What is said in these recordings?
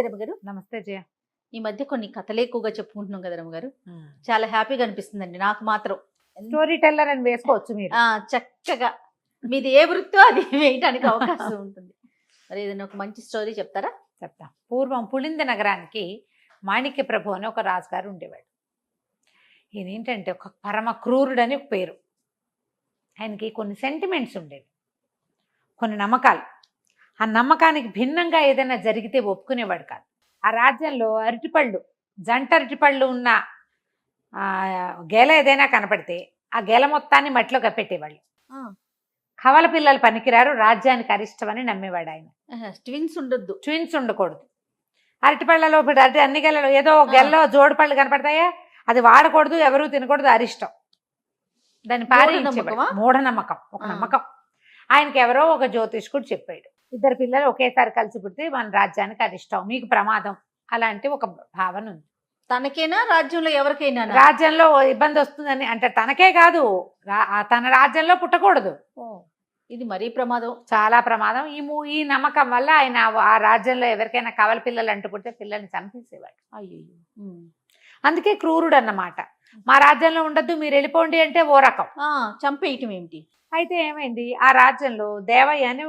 రమ్మగారు. నమస్తే జయ. ఈ మధ్య కొన్ని కథలే ఎక్కువగా చెప్పుకుంటున్నాం కదా రమ్మగారు. చాలా హ్యాపీగా అనిపిస్తుందండి నాకు మాత్రం. స్టోరీ టెల్లర్ అని వేసుకోవచ్చు మీరు. చక్కగా మీది ఏ వృత్తో అది వేయటానికి అవకాశం ఉంటుంది. మరి ఏదైనా ఒక మంచి స్టోరీ చెప్తారా? చెప్తా. పూర్వం పులింద నగరానికి మాణిక్య ప్రభు అని ఒక రాజుగారు ఉండేవాడు. ఈయన ఏంటంటే ఒక పరమ క్రూరుడని ఒక పేరు. ఆయనకి కొన్ని సెంటిమెంట్స్ ఉండేవి, కొన్ని నమ్మకాలు. ఆ నమ్మకానికి భిన్నంగా ఏదైనా జరిగితే ఒప్పుకునేవాడు కాదు. ఆ రాజ్యంలో అరటిపళ్ళు, జంట అరటిపళ్ళు ఉన్న గేల ఏదైనా కనపడితే ఆ గేల మొత్తాన్ని మట్టిలో కప్పెట్టేవాళ్ళు. కవల పిల్లలు పనికిరారు, రాజ్యానికి అరిష్టమని నమ్మేవాడు ఆయన. ట్విన్స్ ఉండకూడదు. అరటిపళ్ళలో ఇప్పుడు అన్ని గెలలో ఏదో గెల్లో జోడు పళ్ళు కనపడతాయా, అది వాడకూడదు, ఎవరూ తినకూడదు, అరిష్టం. దాన్ని మూఢనమ్మకం, ఒక నమ్మకం. ఆయనకి ఎవరో ఒక జ్యోతిష్కుడు చెప్పాడు, ఇద్దరు పిల్లలు ఒకేసారి కలిసి పుడితే మన రాజ్యానికి అరిష్టం, మీకు ప్రమాదం. అలాంటి ఒక భావన ఉంది. తనకైనా రాజ్యంలో ఎవరికైనా రాజ్యంలో ఇబ్బంది వస్తుందని అంటే తనకే కాదు, తన రాజ్యంలో పుట్టకూడదు. ఇది మరీ ప్రమాదం, చాలా ప్రమాదం. ఈ నమ్మకం వల్ల ఆయన ఆ రాజ్యంలో ఎవరికైనా కవల పిల్లలు అంటూ పుడితే పిల్లల్ని చంపేసేవాడు. అయ్యో, అందుకే క్రూరుడు అన్నమాట. మా రాజ్యంలో ఉండద్దు, మీరు వెళ్ళిపోండి అంటే ఓ రకం చంపేయటం ఏమిటి. అయితే ఏమైంది, ఆ రాజ్యంలో దేవయ్య అని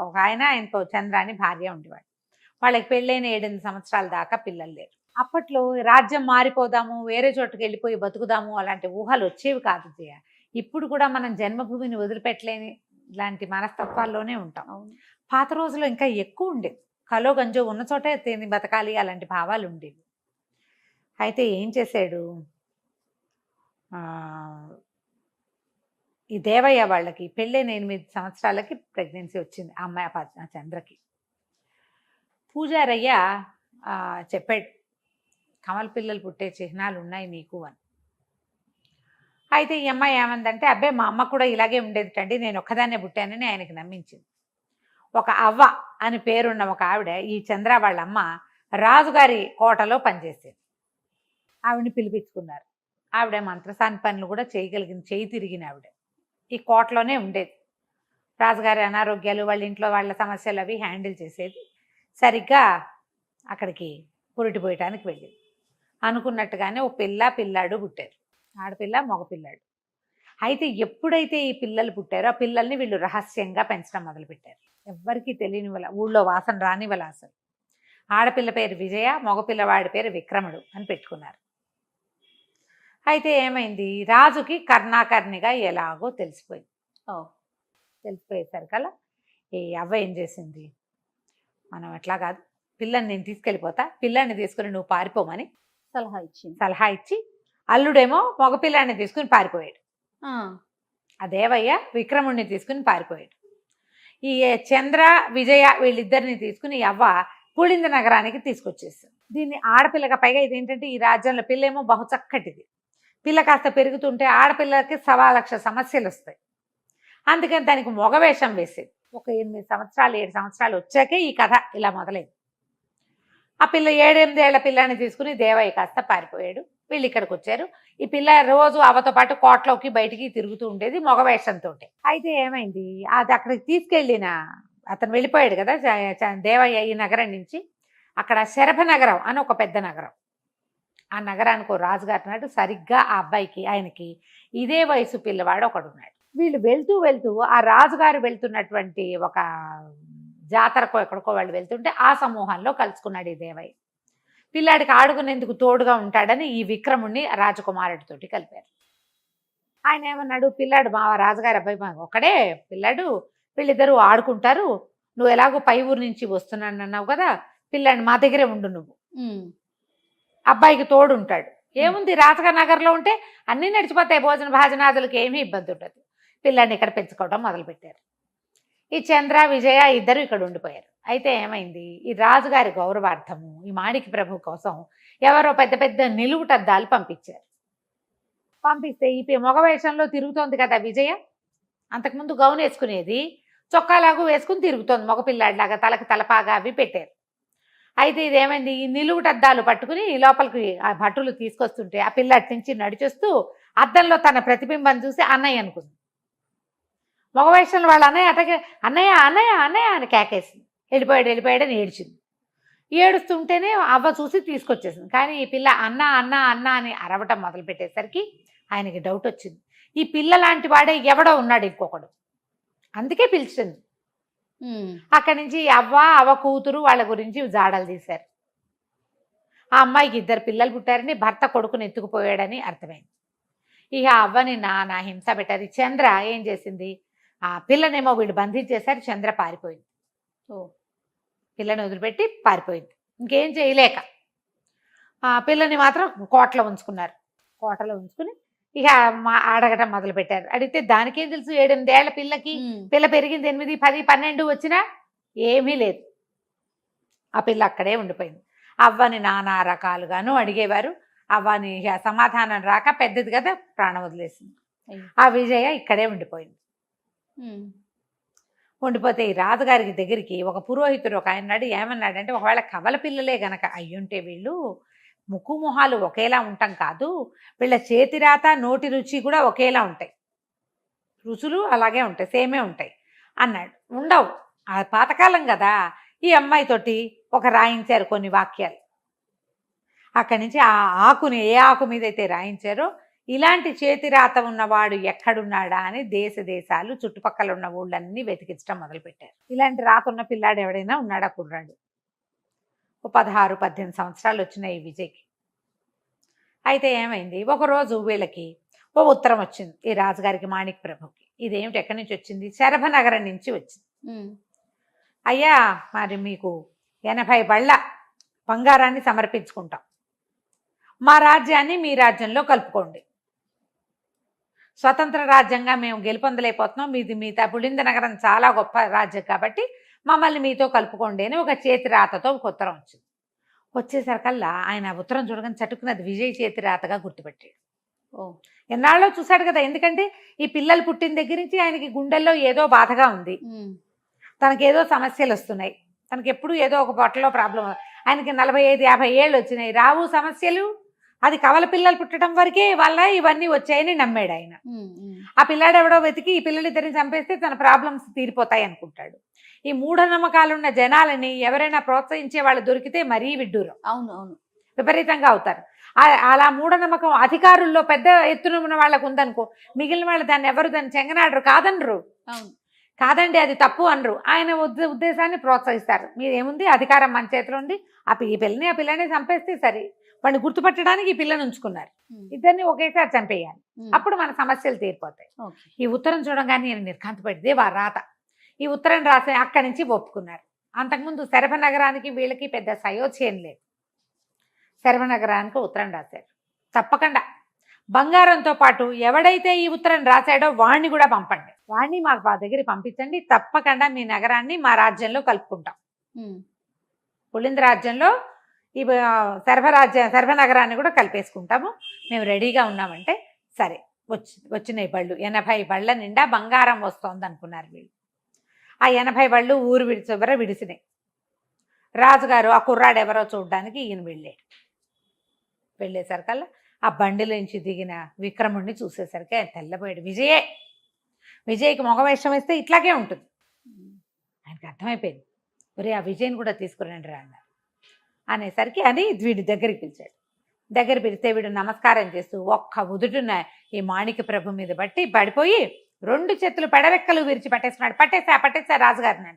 ఒక ఆయనతో చంద్ర అని భార్య ఉండేవాడు. వాళ్ళకి పెళ్ళైన 7 సంవత్సరాల దాకా పిల్లలు లేరు. అప్పట్లో రాజ్యం మారిపోదాము, వేరే చోటుకి వెళ్ళిపోయి బతుకుదాము అలాంటి ఊహలు వచ్చేవి కాదు జయ. ఇప్పుడు కూడా మనం జన్మభూమిని వదిలిపెట్టలేని ఇలాంటి మనస్తత్వాల్లోనే ఉంటాం. పాత రోజుల్లో ఇంకా ఎక్కువ ఉండేది. కలో గంజో ఉన్న చోటే తిని బతకాలి అలాంటి భావాలు ఉండేవి. అయితే ఏం చేశాడు, ఈ దేవయ్య వాళ్ళకి పెళ్ళైన 8 సంవత్సరాలకి ప్రెగ్నెన్సీ వచ్చింది ఆ అమ్మాయి, ఆ చంద్రకి. పూజారయ్య చెప్పాడు, కమల పిల్లలు పుట్టే చిహ్నాలు ఉన్నాయి నీకు అని. అయితే ఈ అమ్మాయి ఏమందంటే, అబ్బాయి మా అమ్మ కూడా ఇలాగే ఉండేదిటండి, నేను ఒక్కదాన్నే పుట్టానని ఆయనకి నమ్మించింది. ఒక అవ్వ అని పేరున్న ఒక ఆవిడ, ఈ చంద్ర వాళ్ళ అమ్మ రాజుగారి కోటలో పనిచేసేది. ఆవిడని పిలిపించుకున్నారు. ఆవిడ మంత్రసాని పనులు కూడా చేయగలిగింది, చేయి తిరిగిన ఆవిడ. ఈ కోటలోనే ఉండేది. రాజుగారి అనారోగ్యాలు, వాళ్ళ ఇంట్లో వాళ్ళ సమస్యలు అవి హ్యాండిల్ చేసేది. సరిగ్గా అక్కడికి పురిటిపోయటానికి వెళ్ళింది. అనుకున్నట్టుగానే ఓ పిల్లాడు పుట్టారు, ఆడపిల్ల మగపిల్లాడు. అయితే ఎప్పుడైతే ఈ పిల్లలు పుట్టారో ఆ పిల్లల్ని వీళ్ళు రహస్యంగా పెంచడం మొదలుపెట్టారు. ఎవ్వరికీ తెలియని వాళ్ళ, ఊళ్ళో వాసన రాని వాళ్ళ. అసలు ఆడపిల్ల పేరు విజయ, మగపిల్లవాడి పేరు విక్రముడు అని పెట్టుకున్నారు. అయితే ఏమైంది, రాజుకి కర్ణాకర్ణిగా ఎలాగో తెలిసిపోయింది. తెలిసిపోయేసరికల్లా ఈ అవ్వ ఏం చేసింది, మనం ఎట్లా కాదు, పిల్లని నేను తీసుకెళ్ళిపోతా, పిల్లాన్ని తీసుకుని నువ్వు పారిపోమని సలహా ఇచ్చి అల్లుడేమో మగపిల్లాన్ని తీసుకుని పారిపోయాడు. ఆ దేవయ్య విక్రముడిని తీసుకుని పారిపోయాడు. ఈ చంద్ర విజయ వీళ్ళిద్దరిని తీసుకుని అవ్వ పులింద నగరానికి తీసుకొచ్చేస్తుంది. దీన్ని ఆడపిల్లగా, పైగా ఇదేంటంటే ఈ రాజ్యంలో పిల్లేమో బహు చక్కటిది. పిల్ల కాస్త పెరుగుతుంటే ఆడపిల్లకి 1,00,000 సమస్యలు వస్తాయి. అందుకని దానికి మగవేషం వేసేది. ఒక 8 సంవత్సరాలు 7 సంవత్సరాలు వచ్చాకే ఈ కథ ఇలా మొదలైంది. ఆ పిల్ల 7-8 ఏళ్ల పిల్లాన్ని తీసుకుని దేవయ్య కాస్త పారిపోయాడు. వీళ్ళు ఇక్కడికి వచ్చారు. ఈ పిల్ల రోజు అవతో పాటు కోటలోకి బయటికి తిరుగుతూ ఉండేది మగవేషంతో. అయితే ఏమైంది, అది అక్కడికి తీసుకెళ్ళిన అతను వెళ్ళిపోయాడు కదా దేవయ్య ఈ నగరం నుంచి. అక్కడ శరభ నగరం అని ఒక పెద్ద నగరం. ఆ నగరానికి రాజుగారు నాడు సరిగ్గా ఆ అబ్బాయికి ఆయనకి ఇదే వయసు పిల్లవాడు ఒకడున్నాడు. వీళ్ళు వెళ్తూ వెళ్తూ ఆ రాజుగారు వెళ్తున్నటువంటి ఒక జాతరకో ఎక్కడికో వాళ్ళు వెళ్తుంటే ఆ సమూహంలో కలుసుకున్నాడు ఈ దేవయ్య. పిల్లాడికి ఆడుకునేందుకు తోడుగా ఉంటాడని ఈ విక్రముణ్ణి రాజకుమారుడితోటి కలిపారు. ఆయన ఏమన్నాడు, పిల్లాడు మా రాజుగారి అబ్బాయి ఒకడే పిల్లాడు, వీళ్ళిద్దరూ ఆడుకుంటారు, నువ్వు ఎలాగో పై ఊరు నుంచి వస్తున్నాను అన్నావు కదా, పిల్లాడిని మా దగ్గరే ఉండు, నువ్వు అబ్బాయికి తోడు ఉంటాడు. ఏముంది, రాజగారి నగర్లో ఉంటే అన్నీ నడిచిపోతాయి, భోజన భాజనాదులకి ఏమీ ఇబ్బంది ఉండదు. పిల్లాడిని ఇక్కడ పెంచుకోవడం మొదలుపెట్టారు. ఈ చంద్ర విజయ ఇద్దరు ఇక్కడ ఉండిపోయారు. అయితే ఏమైంది, ఈ రాజుగారి గౌరవార్థము ఈ మాణిక్య ప్రభు కోసం ఎవరో పెద్ద పెద్ద నిలువుటద్దాలు పంపించారు. పంపిస్తే ఈ మగవేషంలో తిరుగుతోంది కదా విజయ, అంతకుముందు గౌన్ వేసుకునేది, చొక్కాలాగు వేసుకుని తిరుగుతోంది మగపిల్లాడిలాగా, తలకి తలపాగా అవి పెట్టారు. అయితే ఇదేమైంది, ఈ నిలువుటద్దాలు పట్టుకుని లోపలికి ఆ భటులు తీసుకొస్తుంటే ఆ పిల్ల అటు నుంచి నడిచొస్తూ అద్దంలో తన ప్రతిబింబం చూసి అన్నయ్య అనుకుంది. మగవేషంలో వాళ్ళ అన్నయ్య అటకే అన్నయ్య అన్నయ్య అన్నయ్య అని కేకేసింది. వెళ్ళిపోయాడని ఏడ్చింది. ఏడుస్తుంటేనే అవ్వ చూసి తీసుకొచ్చేసింది. కానీ ఈ పిల్ల అన్న అన్న అన్న అని అరవటం మొదలు పెట్టేసరికి ఆయనకి డౌట్ వచ్చింది. ఈ పిల్ల లాంటి వాడే ఎవడో ఉన్నాడు ఇంకొకడు, అందుకే పిలిచింది. అక్కడి నుంచి అవ్వ కూతురు వాళ్ళ గురించి జాడలు తీశారు. ఆ అమ్మాయికి 2 పిల్లలు పుట్టారని, భర్త కొడుకుని ఎత్తుకుపోయాడని అర్థమైంది. ఇక అవ్వని నానా హింస పెట్టారు. చంద్ర ఏం చేసింది, ఆ పిల్లనేమో వీళ్ళు బంధించేశారు. చంద్ర పారిపోయింది. పిల్లని వదిలిపెట్టి పారిపోయింది. ఇంకేం చేయలేక ఆ పిల్లని మాత్రం కోటలో ఉంచుకున్నారు. కోటలో ఉంచుకుని ఇక అడగటం మొదలు పెట్టారు. అడిగితే దానికేం తెలుసు, 7-8 ఏళ్ల పిల్లకి, పిల్ల పెరిగింది 8, 10, 12 వచ్చినా ఏమీ లేదు. ఆ పిల్ల అక్కడే ఉండిపోయింది. అవ్వని నానా రకాలుగాను అడిగేవారు. అవ్వని సమాధానం రాక పెద్దది కదా ప్రాణం వదిలేసింది. ఆ విజయ ఇక్కడే ఉండిపోయింది. ఉండిపోతే ఈ రాజుగారికి దగ్గరికి ఒక పురోహితుడు ఒక ఆయన ఏమన్నాడంటే, ఒకవేళ కవల పిల్లలే గనక అయ్యుంటే వీళ్ళు ముక్కు మొహాలు ఒకేలా ఉంటాం కాదు, వీళ్ళ చేతిరాత నోటి రుచి కూడా ఒకేలా ఉంటాయి, రుచులు అలాగే ఉంటాయి, సేమే ఉంటాయి అన్నాడు. ఉండవు, ఆ పాతకాలం కదా. ఈ అమ్మాయితోటి ఒక రాయించారు కొన్ని వాక్యాలు. అక్కడి నుంచి ఆ ఆకుని ఏ ఆకు మీద అయితే రాయించారో, ఇలాంటి చేతిరాత ఉన్నవాడు ఎక్కడున్నాడా అని దేశాలు చుట్టుపక్కల ఉన్న ఊళ్ళన్నీ వెతికించడం మొదలుపెట్టారు. ఇలాంటి రాత ఉన్న పిల్లాడు ఎవడైనా ఉన్నాడా కుర్రాడు. 16-18 సంవత్సరాలు వచ్చినాయి ఈ విజయ్కి. అయితే ఏమైంది, ఒకరోజు వీళ్ళకి ఓ ఉత్తరం వచ్చింది ఈ రాజుగారికి, మాణిక్ ప్రభుకి. ఇదేమిటి, ఎక్కడి నుంచి వచ్చింది, శరభనగరం నుంచి వచ్చింది. అయ్యా, మరి మీకు 80 బళ్ళ బంగారాన్ని సమర్పించుకుంటాం, మా రాజ్యాన్ని మీ రాజ్యంలో కలుపుకోండి, స్వతంత్ర రాజ్యంగా మేము గెలుపొందలేకపోతున్నాం, మిగతా పులింద నగరం చాలా గొప్ప రాజ్యం కాబట్టి మమ్మల్ని మీతో కలుపుకోండి అని ఒక చేతి రాతతో ఒక ఉత్తరం వచ్చింది. వచ్చేసరికల్లా ఆయన ఉత్తరం చూడగానే చటుకున్నది విజయ్ చేతి రాతగా గుర్తుపెట్టాడు. ఎన్నాళ్ళో చూశాడు కదా, ఎందుకంటే ఈ పిల్లలు పుట్టిన దగ్గర నుంచి ఆయనకి గుండెల్లో ఏదో బాధగా ఉంది, తనకేదో సమస్యలు వస్తున్నాయి, తనకి ఎప్పుడు ఏదో ఒక పొట్టలో ప్రాబ్లం. ఆయనకి 45-50 ఏళ్ళు వచ్చినాయి, రావు సమస్యలు. అది కవల పిల్లలు పుట్టడం వరకే వల్ల ఇవన్నీ వచ్చాయని నమ్మాడు ఆయన. ఆ పిల్లాడు ఎవడో వెతికి ఈ పిల్లలిద్దరిని చంపేస్తే తన ప్రాబ్లమ్స్ తీరిపోతాయి అనుకుంటాడు. ఈ మూఢనమ్మకాలున్న జనాలని ఎవరైనా ప్రోత్సహించే వాళ్ళు దొరికితే మరీ విడ్డూరం, అవును విపరీతంగా అవుతారు. అలా మూఢనమ్మకం అధికారుల్లో పెద్ద ఎత్తున ఉన్న వాళ్ళకు ఉందనుకో, మిగిలిన వాళ్ళు దాన్ని ఎవరు దాన్ని చెంగనాడరు, కాదనరు. కాదండి అది తప్పు అనరు. ఆయన ఉద్దేశాన్ని ప్రోత్సహిస్తారు. మీరేముంది, అధికారం మన చేతిలో ఉంది, ఆ పిల్లని చంపేస్తే సరే, వాడిని గుర్తుపట్టడానికి ఈ పిల్లని ఉంచుకున్నారు, ఇద్దరిని ఒకేసారి చంపేయాలి, అప్పుడు మన సమస్యలు తీరిపోతాయి. ఈ ఉత్తరం చూడగానే నేను నిర్ఘాంతపడితే వారు రాత. ఈ ఉత్తరం రాసి అక్కడి నుంచి ఒప్పుకున్నారు. అంతకుముందు శరభనగరానికి వీళ్ళకి పెద్ద సయోధ్యం లేదు. శరభనగరానికి ఉత్తరం రాశారు, తప్పకుండా బంగారంతో పాటు ఎవడైతే ఈ ఉత్తరం రాశాడో వాణ్ణి కూడా పంపండి, వాణ్ణి మా దగ్గర పంపించండి, తప్పకుండా మీ నగరాన్ని మా రాజ్యంలో కలుపుకుంటాం, పులింద రాజ్యంలో ఈ శర్భనగరాన్ని కూడా కలిపేసుకుంటాము, మేము రెడీగా ఉన్నామంటే సరే. వచ్చినాయి బళ్ళు, 80 బళ్ళ నిండా బంగారం వస్తోంది అనుకున్నారు వీళ్ళు. ఆ 80 బళ్ళు ఊరు విడిసినాయి. రాజుగారు ఆ కుర్రాడు ఎవరో చూడడానికి ఈయన వెళ్ళేసరికల్లా ఆ బండిలో నుంచి దిగిన విక్రముడిని చూసేసరికి ఆయన తెల్లబోయాడు. విజయ్కి మొగవేషం వేస్తే ఇట్లాగే ఉంటుంది. ఆయనకి అర్థమైపోయింది, ఒరే ఆ విజయ్ని కూడా తీసుకురండి రా అన్నారు. అనేసరికి అని వీడి దగ్గరికి పిలిచాడు. దగ్గర పిలిస్తే వీడు నమస్కారం చేస్తూ ఒక్క ఉదుటున ఈ మాణిక ప్రభు మీద పడిపోయి 2 చేతులు పెడరెక్కలు విరిచి పట్టేస్తున్నాడు. పట్టేసా రాజుగారిని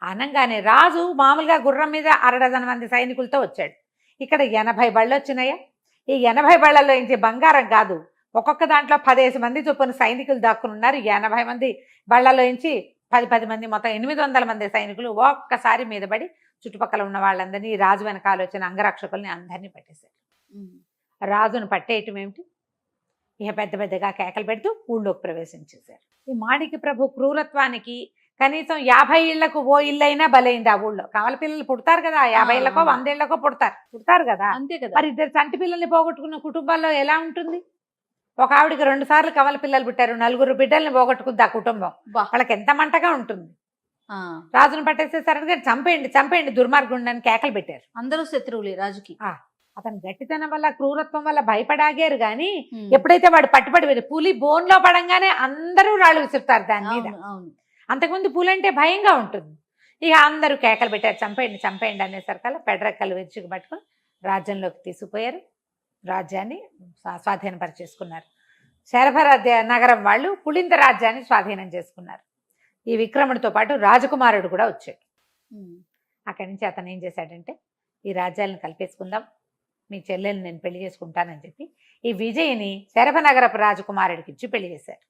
అనగానే రాజు మామూలుగా గుర్రం మీద 6 మంది సైనికులతో వచ్చాడు. ఇక్కడ 80 బళ్ళు వచ్చినాయా? ఈ 80 బళ్ళల్లో నుంచి బంగారం కాదు, ఒక్కొక్క దాంట్లో 10 మంది చొప్పున సైనికులు దాక్కుని ఉన్నారు. 80 మంది బళ్ళలో నుంచి 10 మంది, మొత్తం 800 మంది సైనికులు ఒక్కసారి మీద పడి చుట్టుపక్కల ఉన్న వాళ్ళందరినీ, రాజు వెనకాల వచ్చిన అంగరక్షకుల్ని అందరినీ పట్టేశారు. రాజును పట్టేయటం ఏమిటి, ఇక పెద్దగా కేకలు పెడుతూ ఊళ్ళోకి ప్రవేశించేశారు. ఈ మాణిక ప్రభు క్రూరత్వానికి కనీసం 50 ఇళ్లకు ఓ ఇల్లైనా బలైంది ఆ ఊళ్ళో. కవల పిల్లలు పుడతారు కదా, 50 ఇళ్లకో 100 ఇళ్లకో పుడతారు కదా, అంతే కదా. మరి 2 చంటి పిల్లల్ని పోగొట్టుకున్న కుటుంబాల్లో ఎలా ఉంటుంది? ఒక ఆవిడికి 2 సార్లు కవల పిల్లలు పుట్టారు, 4 బిడ్డల్ని పోగొట్టుకుంది ఆ కుటుంబం. వాళ్ళకి ఎంత మంటగా ఉంటుంది. రాజును పట్టేసేసరికి చంపేయండి దుర్మార్గుండి అని కేకలు పెట్టారు. అందరూ శత్రువులే రాజుకి. అతను గట్టితనం వల్ల, క్రూరత్వం వల్ల భయపడాగారు గాని, ఎప్పుడైతే వాడు పట్టుబడి పులి బోన్లో పడంగానే అందరూ రాళ్ళు విసురుతారు దాని మీద. అంతకుముందు పులి అంటే భయంగా ఉంటుంది, ఇక అందరూ కేకలు పెట్టారు, చంపేయండి చంపేయండి అనేసరికల్లా పెడరెక్కలు విరుచుకు పట్టుకొని రాజ్యంలోకి తీసుకుపోయారు. రాజ్యాన్ని స్వాధీనపరిచేసుకున్నారు. నగరం వాళ్ళు పులింద రాజ్యాన్ని స్వాధీనం చేసుకున్నారు. ఈ విక్రముడితో పాటు రాజకుమారుడు కూడా వచ్చాడు. అక్కడి నుంచి అతను ఏం చేశాడంటే, ఈ రాజ్యాలను కలిపేసుకుందాం, మీ చెల్లెల్ని నేను పెళ్లి చేసుకుంటానని చెప్పి ఈ విజయ్ని శరభనగరపు రాజకుమారుడికి ఇచ్చి పెళ్లి చేశారు.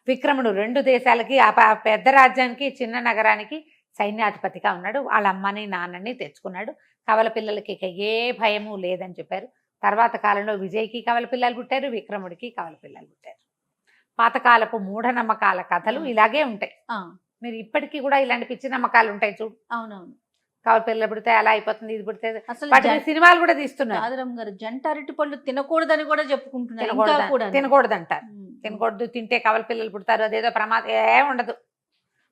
విక్రముడు 2 దేశాలకి, ఆ పెద్ద రాజ్యానికి చిన్న నగరానికి సైన్యాధిపతిగా ఉన్నాడు. వాళ్ళ అమ్మని నాన్నని తెచ్చుకున్నాడు. కవల పిల్లలకి ఇక ఏ భయము లేదని చెప్పారు. తర్వాత కాలంలో విజయ్కి కవల పిల్లలు పుట్టారు, విక్రముడికి కవల పిల్లలు పుట్టారు. పాతకాలపు మూఢనమ్మకాల కథలు ఇలాగే ఉంటాయి. మీరు ఇప్పటికీ కూడా ఇలాంటి పిచ్చి నమ్మకాలు ఉంటాయి చూడు. అవునవును. కవల పిల్లలు పుడితే అలా అయిపోతుంది, ఇది పుడితే అసలు సినిమాలు కూడా తీస్తున్నారు. ఆదరం గారు జంట అరటి పళ్ళు తినకూడదని కూడా చెప్పుకుంటున్నారు. తినకూడదు అంటారు. తినకూడదు, తింటే కవల పిల్లలు పుడతారు, అదేదో ప్రమాదం ఏం ఉండదు,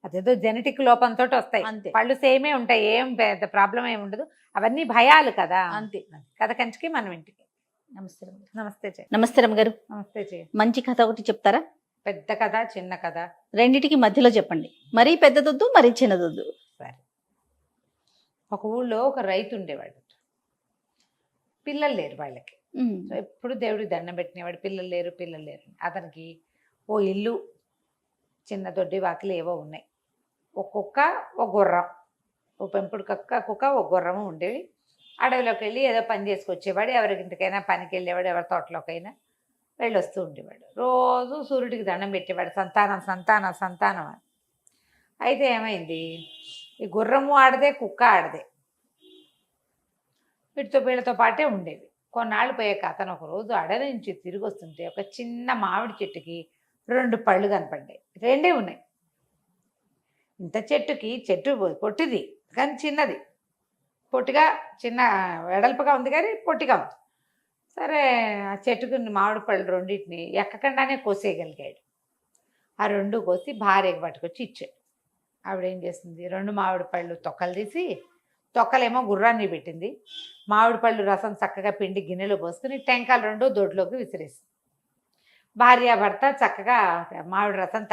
అదేదో జెనెటిక్ లోపంతో వస్తాయి. పళ్ళు సేమే ఉంటాయి, ఏం పెద్ద ప్రాబ్లం ఏమి ఉండదు. అవన్నీ భయాలు కదా. అంతే. కథ కంచికి మనం ఇంటికి. నమస్తే. నమస్తే. నమస్తే రమ్మ గారు. నమస్తే. మంచి కథ ఒకటి చెప్తారా? పెద్ద కథ, చిన్న కథ, రెండిటికి మధ్యలో చెప్పండి. మరీ పెద్దదొద్దు, మరీ చిన్నదొద్దు. సరే. ఒక ఊళ్ళో ఒక రైతు ఉండేవాడు. పిల్లలు లేరు వాళ్ళకి. ఎప్పుడు దేవుడికి దండం పెట్టినవాడు. పిల్లలు లేరు. అతనికి ఓ ఇల్లు, చిన్న దొడ్డి వాకిలి ఏవో ఉన్నాయి. ఒక్కొక్క ఒక గుర్రం, ఓ పెంపుడు కుక్క ఒక గుర్రము ఉండేవి. అడవిలోకి వెళ్ళి ఏదో పని చేసుకొచ్చేవాడు. ఎవరింటికైనా పనికి వెళ్ళేవాడు, ఎవరి తోటలోకైనా వెళ్ళొస్తూ ఉండేవాడు. రోజు సూర్యుడికి దండం పెట్టేవాడు, సంతానం అని. అయితే ఏమైంది, ఈ గుర్రము ఆడదే, కుక్క ఆడదే, వీళ్ళతో పాటే ఉండేవి. కొన్నాళ్ళు పోయాక అతను ఒక రోజు అడవి నుంచి తిరిగి వస్తుంటే ఒక చిన్న మామిడి చెట్టుకి 2 పళ్ళు కనపడ్డాయి. 2 ఉన్నాయి. ఇంత చెట్టు పొట్టిది కానీ చిన్నది, పొట్టిగా చిన్న వెడల్పుగా ఉంది కానీ పొట్టిగా ఉంది. సరే, ఆ చెట్టుకు మామిడి పళ్ళు 2 ఎక్కకుండానే కోసేయగలిగాడు. ఆ 2 కోసి భార్యకి పట్టుకొచ్చి ఇచ్చాడు. ఆవిడేం చేస్తుంది, 2 మామిడి పళ్ళు తొక్కలు తీసి, తొక్కలేమో గుర్రాన్ని పెట్టింది, మామిడి పళ్ళు రసం చక్కగా పిండి గిన్నెలో పోసుకుని టెంకాలు 2 దొడ్లోకి విసిరేసింది. భార్యాభర్త చక్కగా మామిడి రసం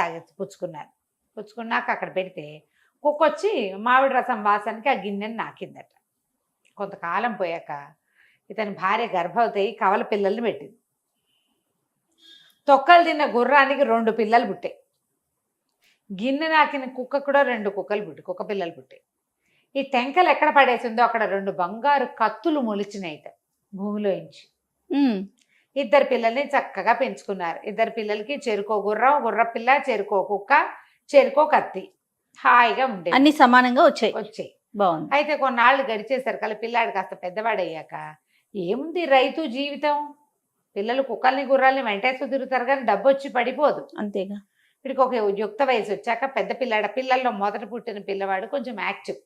పుచ్చుకున్నాక అక్కడ పెడితే కుక్కొచ్చి మామిడి రసం వాసనకి ఆ గిన్నెని నాకిందట. కొంతకాలం పోయాక ఇతని భార్య గర్భవతి అయి కవల పిల్లల్ని పెట్టింది. తొక్కలు తిన్న గుర్రానికి 2 పిల్లలు పుట్టాయి. గిన్నె నాకిన కుక్క కూడా 2 కుక్క పిల్లలు పుట్టాయి. ఈ టెంకలు ఎక్కడ పడేసిందో అక్కడ 2 బంగారు కత్తులు మొలిచినాయిట భూమిలోంచి. 2 పిల్లల్ని చక్కగా పెంచుకున్నారు. 2 పిల్లలకి చెరుకో గుర్రం, గుర్ర పిల్ల, చెరుకో కుక్క, చెరుకో కత్తి, హాయిగా ఉండే. అన్ని సమానంగా వచ్చాయి. బాగుంది. అయితే కొన్నాళ్ళు గడిచేసరికి పిల్లాడు కాస్త పెద్దవాడయ్యాక ఏముంది రైతు జీవితం, పిల్లలు కుక్కల్ని గుర్రాల్ని వెంటేస్తూ తిరుగుతారు కానీ డబ్బు వచ్చి పడిపోదు. అంతేగా. వీడికి ఒక యుక్త వయసు వచ్చాక పెద్ద పిల్లల్లో మొదట పుట్టిన పిల్లవాడు కొంచెం యాక్టివ్.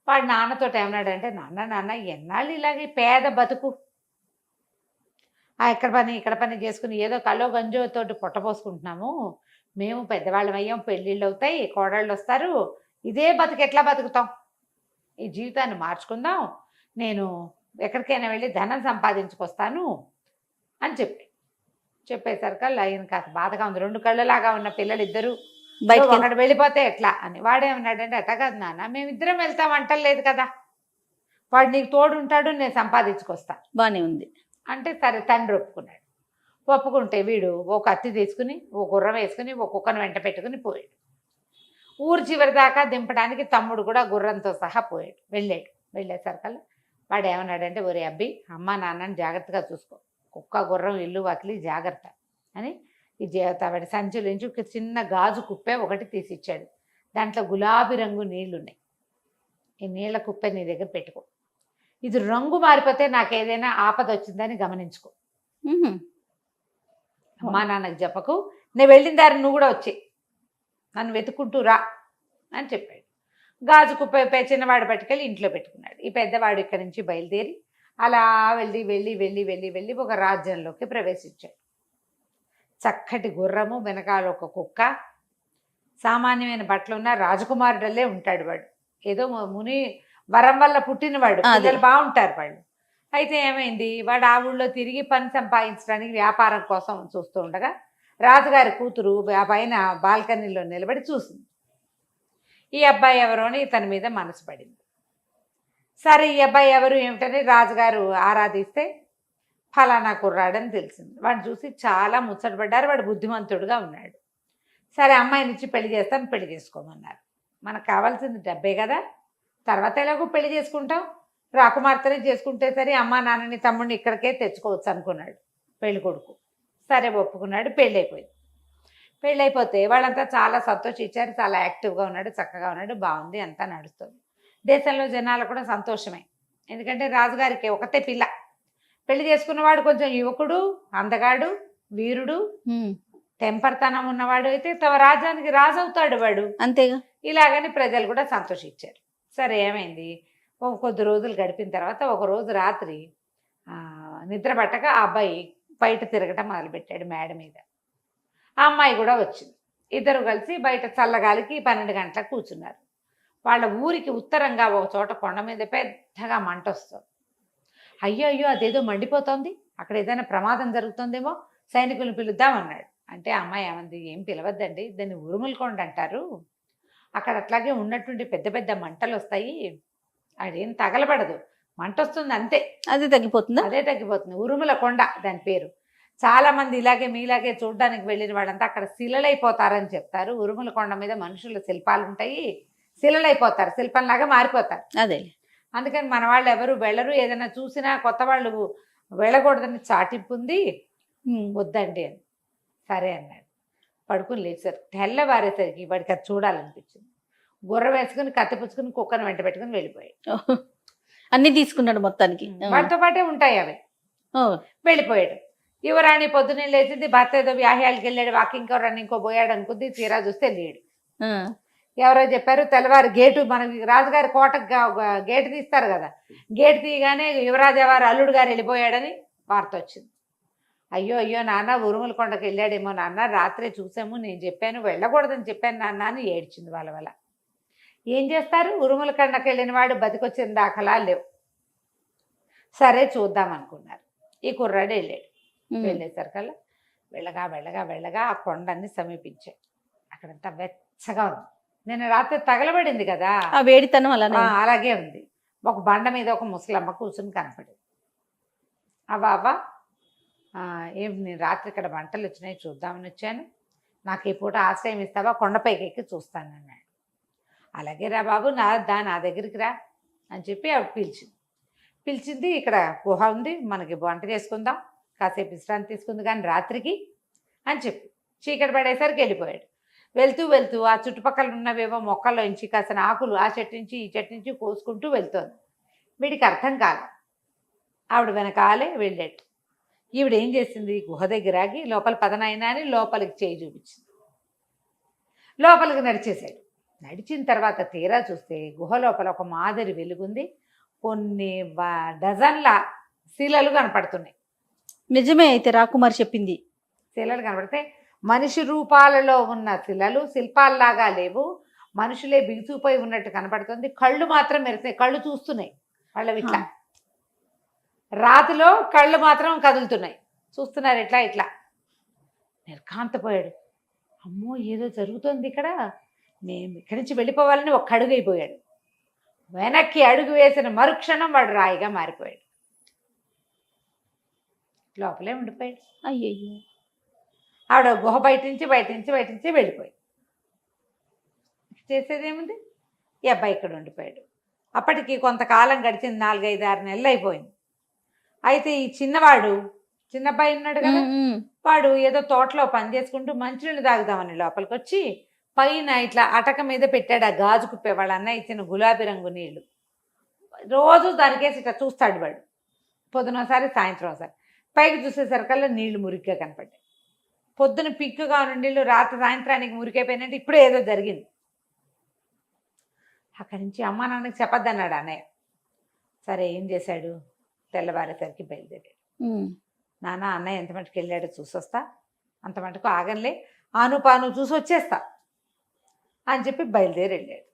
వాడు నాన్నతో ఏమన్నాడంటే, నాన్న ఎన్నాళ్ళు ఇలాగే పేద బతుకు, ఇక్కడ పని చేసుకుని ఏదో కలో గంజోతోటి పొట్టపోసుకుంటున్నాము, మేము పెద్దవాళ్ళం అయ్యాం, పెళ్ళిళ్ళు అవుతాయి, కోడళ్ళు వస్తారు, ఇదే బతుకు ఎట్లా బతుకుతాం, ఈ జీవితాన్ని మార్చుకుందాం, నేను ఎక్కడికైనా వెళ్ళి ధనం సంపాదించుకొస్తాను అని చెప్పేసరికల్లా ఆయన కాస్త బాధగా ఉంది. 2 కళ్ళలాగా ఉన్న పిల్లలు 2 అక్కడ వెళ్ళిపోతే ఎట్లా అని. వాడేమన్నాడంటే, అట్లా కాదు నాన్న, మేమిద్దరం వెళ్తాం అంటలేదు కదా, వాడు నీకు తోడు ఉంటాడు, నేను సంపాదించుకొస్తా. బాగానే ఉంది అంటే సరే తండ్రి ఒప్పుకుంటే వీడు ఓ కత్తి తీసుకుని, ఓ గుర్రం వేసుకుని, ఓ కుక్కను వెంట పెట్టుకుని పోయాడు. ఊరు చివరి దాకా దింపడానికి తమ్ముడు కూడా గుర్రంతో సహా వెళ్ళేసరికల్లా వాడు ఏమన్నాడంటే, ఒరే అబ్బి, అమ్మ నాన్నని జాగ్రత్తగా చూసుకో, కుక్క గుర్రం ఇల్లు వాకిలి జాగ్రత్త అని వాడి సంచుల నుంచి ఒక చిన్న గాజు కుప్పే ఒకటి తీసిచ్చాడు. దాంట్లో గులాబీ రంగు నీళ్లున్నాయి, ఈ నీళ్ల కుప్పే నీ దగ్గర పెట్టుకో, ఇది రంగు మారిపోతే నాకు ఏదైనా ఆపద వచ్చిందని గమనించుకో, అమ్మా నాన్నకు చెప్పకు, నేను వెళ్ళిన దారి నువ్వు కూడా వచ్చి నన్ను వెతుక్కుంటూ రా అని చెప్పాడు. గాజు కుప్ప చిన్నవాడు పట్టుకెళ్ళి ఇంట్లో పెట్టుకున్నాడు. ఈ పెద్దవాడు ఇక్కడి నుంచి బయలుదేరి అలా వెళ్ళి ఒక రాజ్యంలోకి ప్రవేశించాడు. చక్కటి గుర్రము, వెనకాల ఒక కుక్క, సామాన్యమైన బట్టలు ఉన్న రాజకుమారుడల్లే ఉంటాడు వాడు. ఏదో ముని వరం వల్ల పుట్టినవాడు, పిల్లలు బాగుంటారు వాళ్ళు. అయితే ఏమైంది, వాడు ఆ ఊళ్ళో తిరిగి పని సంపాదించడానికి వ్యాపారం కోసం చూస్తూ ఉండగా రాజుగారి కూతురు ఆ పైన బాల్కనీలో నిలబడి చూసింది. ఈ అబ్బాయి ఎవరు అని ఇతని మీద మనసు పడింది. సరే ఈ అబ్బాయి ఎవరు ఏమిటని రాజుగారు ఆరాధిస్తే ఫలానా కుర్రాడని తెలిసింది. వాడిని చూసి చాలా ముచ్చటపడ్డారు. వాడు బుద్ధిమంతుడుగా ఉన్నాడు. సరే అమ్మాయినిచ్చి పెళ్లి చేస్తాను, పెళ్లి చేసుకోమన్నారు. మనకు కావాల్సింది డబ్బే కదా, తర్వాత ఎలాగో పెళ్లి చేసుకుంటాం, రాకుమార్తెనే చేసుకుంటే సరే అమ్మా నాన్నని తమ్ముడిని ఇక్కడికే తెచ్చుకోవచ్చు అనుకున్నాడు పెళ్లి కొడుకు. సరే ఒప్పుకున్నాడు. పెళ్ళి అయిపోయింది. పెళ్ళి అయిపోతే వాళ్ళంతా చాలా సంతోషించారు. చాలా యాక్టివ్గా ఉన్నాడు, చక్కగా ఉన్నాడు, బాగుంది, అంతా నడుస్తుంది. దేశంలో జనాలు కూడా సంతోషమే. ఎందుకంటే రాజుగారికి ఒకతే పిల్ల. పెళ్లి చేసుకున్నవాడు కొంచెం యువకుడు, అందగాడు, వీరుడు, టెంపర్తనం ఉన్నవాడు అయితే తమ రాజ్యానికి రాజు అవుతాడు వాడు. అంతేగా. ఇలాగని ప్రజలు కూడా సంతోషించారు. సరే ఏమైంది, కొద్ది రోజులు గడిపిన తర్వాత ఒక రోజు రాత్రి నిద్ర పట్టక ఆ అబ్బాయి బయట తిరగటం మొదలుపెట్టాడు మేడ మీద. ఆ అమ్మాయి కూడా వచ్చింది. ఇద్దరు కలిసి బయట చల్లగాలికి 12 గంటలకు కూర్చున్నారు. వాళ్ళ ఊరికి ఉత్తరంగా ఒక చోట కొండ మీద పెద్దగా మంట వస్తుంది. అయ్యో అయ్యో అదేదో మండిపోతుంది, అక్కడ ఏదైనా ప్రమాదం జరుగుతుందేమో, సైనికులను పిలుద్దామన్నాడు. అంటే అమ్మాయి ఏమంది, ఏం పిలవద్దండి, దాన్ని ఉరుముల కొండ అంటారు, అక్కడ అట్లాగే ఉన్నట్టుండి పెద్ద పెద్ద మంటలు వస్తాయి, అదేం తగలబడదు, మంట వస్తుంది అంతే, అదే తగ్గిపోతుందా? అదే తగ్గిపోతుంది, ఉరుముల కొండ దాని పేరు. చాలా మంది ఇలాగే మీలాగే చూడడానికి వెళ్ళిన వాళ్ళంతా అక్కడ శిలలైపోతారని చెప్తారు. ఉరుముల కొండ మీద మనుషుల శిల్పాలు ఉంటాయి, శిలలైపోతారు, శిల్పంలాగా మారిపోతారు. అదే. అందుకని మన వాళ్ళు ఎవరు వెళ్ళరు, ఏదైనా చూసినా కొత్త వాళ్ళు వెళ్ళకూడదని చాటింపు ఉంది, వద్దండి అని. సరే అన్నాడు. పడుకుని లేచారు. తెల్లవారేసరికి వాడికి అది చూడాలనిపించింది. గుర్ర వేసుకుని కత్తి పుచ్చుకుని కుక్కను వెంట పెట్టుకుని వెళ్ళిపోయాడు. అన్ని తీసుకున్నాడు మొత్తానికి. వాటితో పాటే ఉంటాయి అవి. వెళ్ళిపోయాడు. యువరాణి పొద్దున్నే లేచింది. భర్త ఏదో వ్యాహ్యాలకి వెళ్ళాడు, వాకింగ్ రన్నింగ్ పోయాడు అనుకుంది. తీరా చూస్తే లేడు. ఎవరో చెప్పారు తెల్లవారు గేటు, మనకి రాజుగారి కోటకు గేటు తీస్తారు కదా, గేటు తీయగానే యువరాజా వారు అల్లుడు గారు వెళ్ళిపోయాడని వార్త వచ్చింది. అయ్యో అయ్యో నాన్న, ఉరుముల కొండకు వెళ్ళాడేమో నాన్న, రాత్రే చూసాము, నేను చెప్పాను వెళ్ళకూడదని చెప్పాను నాన్న అని ఏడ్చింది. వాళ్ళ ఏం చేస్తారు, ఉరుముల కొండకు వెళ్ళిన వాడు బతికొచ్చిన దాఖలా లేవు. సరే చూద్దాం అనుకున్నారు. ఈ కుర్రాడు వెళ్ళాడు. వెళ్ళేసరికల్లా వెళ్ళగా వెళ్ళగా వెళ్ళగా ఆ కొండన్ని సమీపించాయి. అక్కడంతా వెచ్చగా ఉంది. నేను రాత్రి తగలబడింది కదా, ఆ వేడితనం అలాగే ఉంది. ఒక బండ మీద ఒక ముసలమ్మ కూర్చుని కనపడింది. అవ్వ ఏం, నేను రాత్రి ఇక్కడ మంటలు వచ్చినాయి చూద్దామని వచ్చాను, నాకు ఈ పూట ఆశ్రయం ఇస్తావా, కొండపైకి ఎక్కి చూస్తానన్నాడు. అలాగే రా బాబు, నా దగ్గరికి రా అని చెప్పి ఆవిడ పిలిచింది. ఇక్కడ గుహ ఉంది, మనకి వంట చేసుకుందాం, కాసేపు విశ్రాంతి తీసుకుంది కానీ రాత్రికి అని చెప్పి చీకటి పడేసరికి వెళ్ళిపోయాడు. వెళ్తూ వెళ్తూ ఆ చుట్టుపక్కల ఉన్నవేవో మొక్కల్లోంచి కాసిన ఆకులు ఆ చెట్టు నుంచి ఈ చెట్టు నుంచి కోసుకుంటూ వెళ్తోంది. వీడికి అర్థం కాదు. ఆవిడ వెనకాలే వెళ్ళాడు. ఈవిడ ఏం చేసింది, గుహ దగ్గర ఆగి లోపల పదనైనా అని లోపలికి చేయి చూపించింది. లోపలికి నడిచేశాడు. నడిచిన తర్వాత తీరా చూస్తే గుహ లోపల ఒక మాదిరి వెలుగుంది. కొన్ని డజన్ల శిలలు కనపడుతున్నాయి. నిజమే అయితే రాకుమారి చెప్పింది. శిలలు కనపడితే మనిషి రూపాలలో ఉన్న శిలలు, శిల్పాల్లాగా లేవు, మనుషులే బిగుసిపోయి ఉన్నట్టు కనపడుతుంది. కళ్ళు మాత్రం మెరుస్తాయి, కళ్ళు చూస్తున్నాయి వాళ్ళవి ఇట్లా. రాతిలో కళ్ళు మాత్రం కదులుతున్నాయి, చూస్తున్నారు ఇట్లా ఇట్లా. నిర్ఘాంతపోయాడు. అమ్మో ఏదో జరుగుతుంది ఇక్కడ, మేము ఇక్కడి నుంచి వెళ్ళిపోవాలని ఒక అడుగు అయిపోయాడు. వెనక్కి అడుగు వేసిన మరుక్షణం వాడు రాయిగా మారిపోయాడు. లోపలే ఉండిపోయాడు. అయ్యయ్యో. ఆవిడ గుహ బయట నుంచి వెళ్ళిపోయాడు. చేసేదేముంది, ఈ అబ్బాయి ఇక్కడ ఉండిపోయాడు. అప్పటికి కొంతకాలం గడిచింది, 4-5-6 నెలలు అయిపోయింది. అయితే ఈ చిన్న అబ్బాయి ఉన్నాడు కదా, వాడు ఏదో తోటలో పని చేసుకుంటూ మంచినీళ్ళు తాగుదామని లోపలికి వచ్చి పైన ఇట్లా అటక మీద పెట్టాడు ఆ గాజు కుప్పే. వాళ్ళ అన్న ఇచ్చిన గులాబీ రంగు నీళ్లు రోజు దానికేసి ఇట్లా చూస్తాడు వాడు. పొద్దునోసారి సాయంత్రం ఒకసారి. పైకి చూసేసరికల్లా నీళ్లు మురిగ్గా కనపడ్డాయి. పొద్దున పిక్కుగా ఉన్న నీళ్ళు రాత్రి సాయంత్రానికి మురికైపోయినట్టు ఇప్పుడు ఏదో జరిగింది. అక్కడి నుంచి అమ్మా నాన్నకి చెప్పొద్దన్నాడు అన్నయ్య. సరే ఏం చేశాడు, తెల్లవారేసరికి బయలుదేరాడు. నాన్న అన్నయ్య ఎంత మటుకు వెళ్ళాడో చూసొస్తా, అంత మటుకు ఆగంలే, ఆనుపాను చూసి వచ్చేస్తా అని చెప్పి బయలుదేరి వెళ్ళాడు.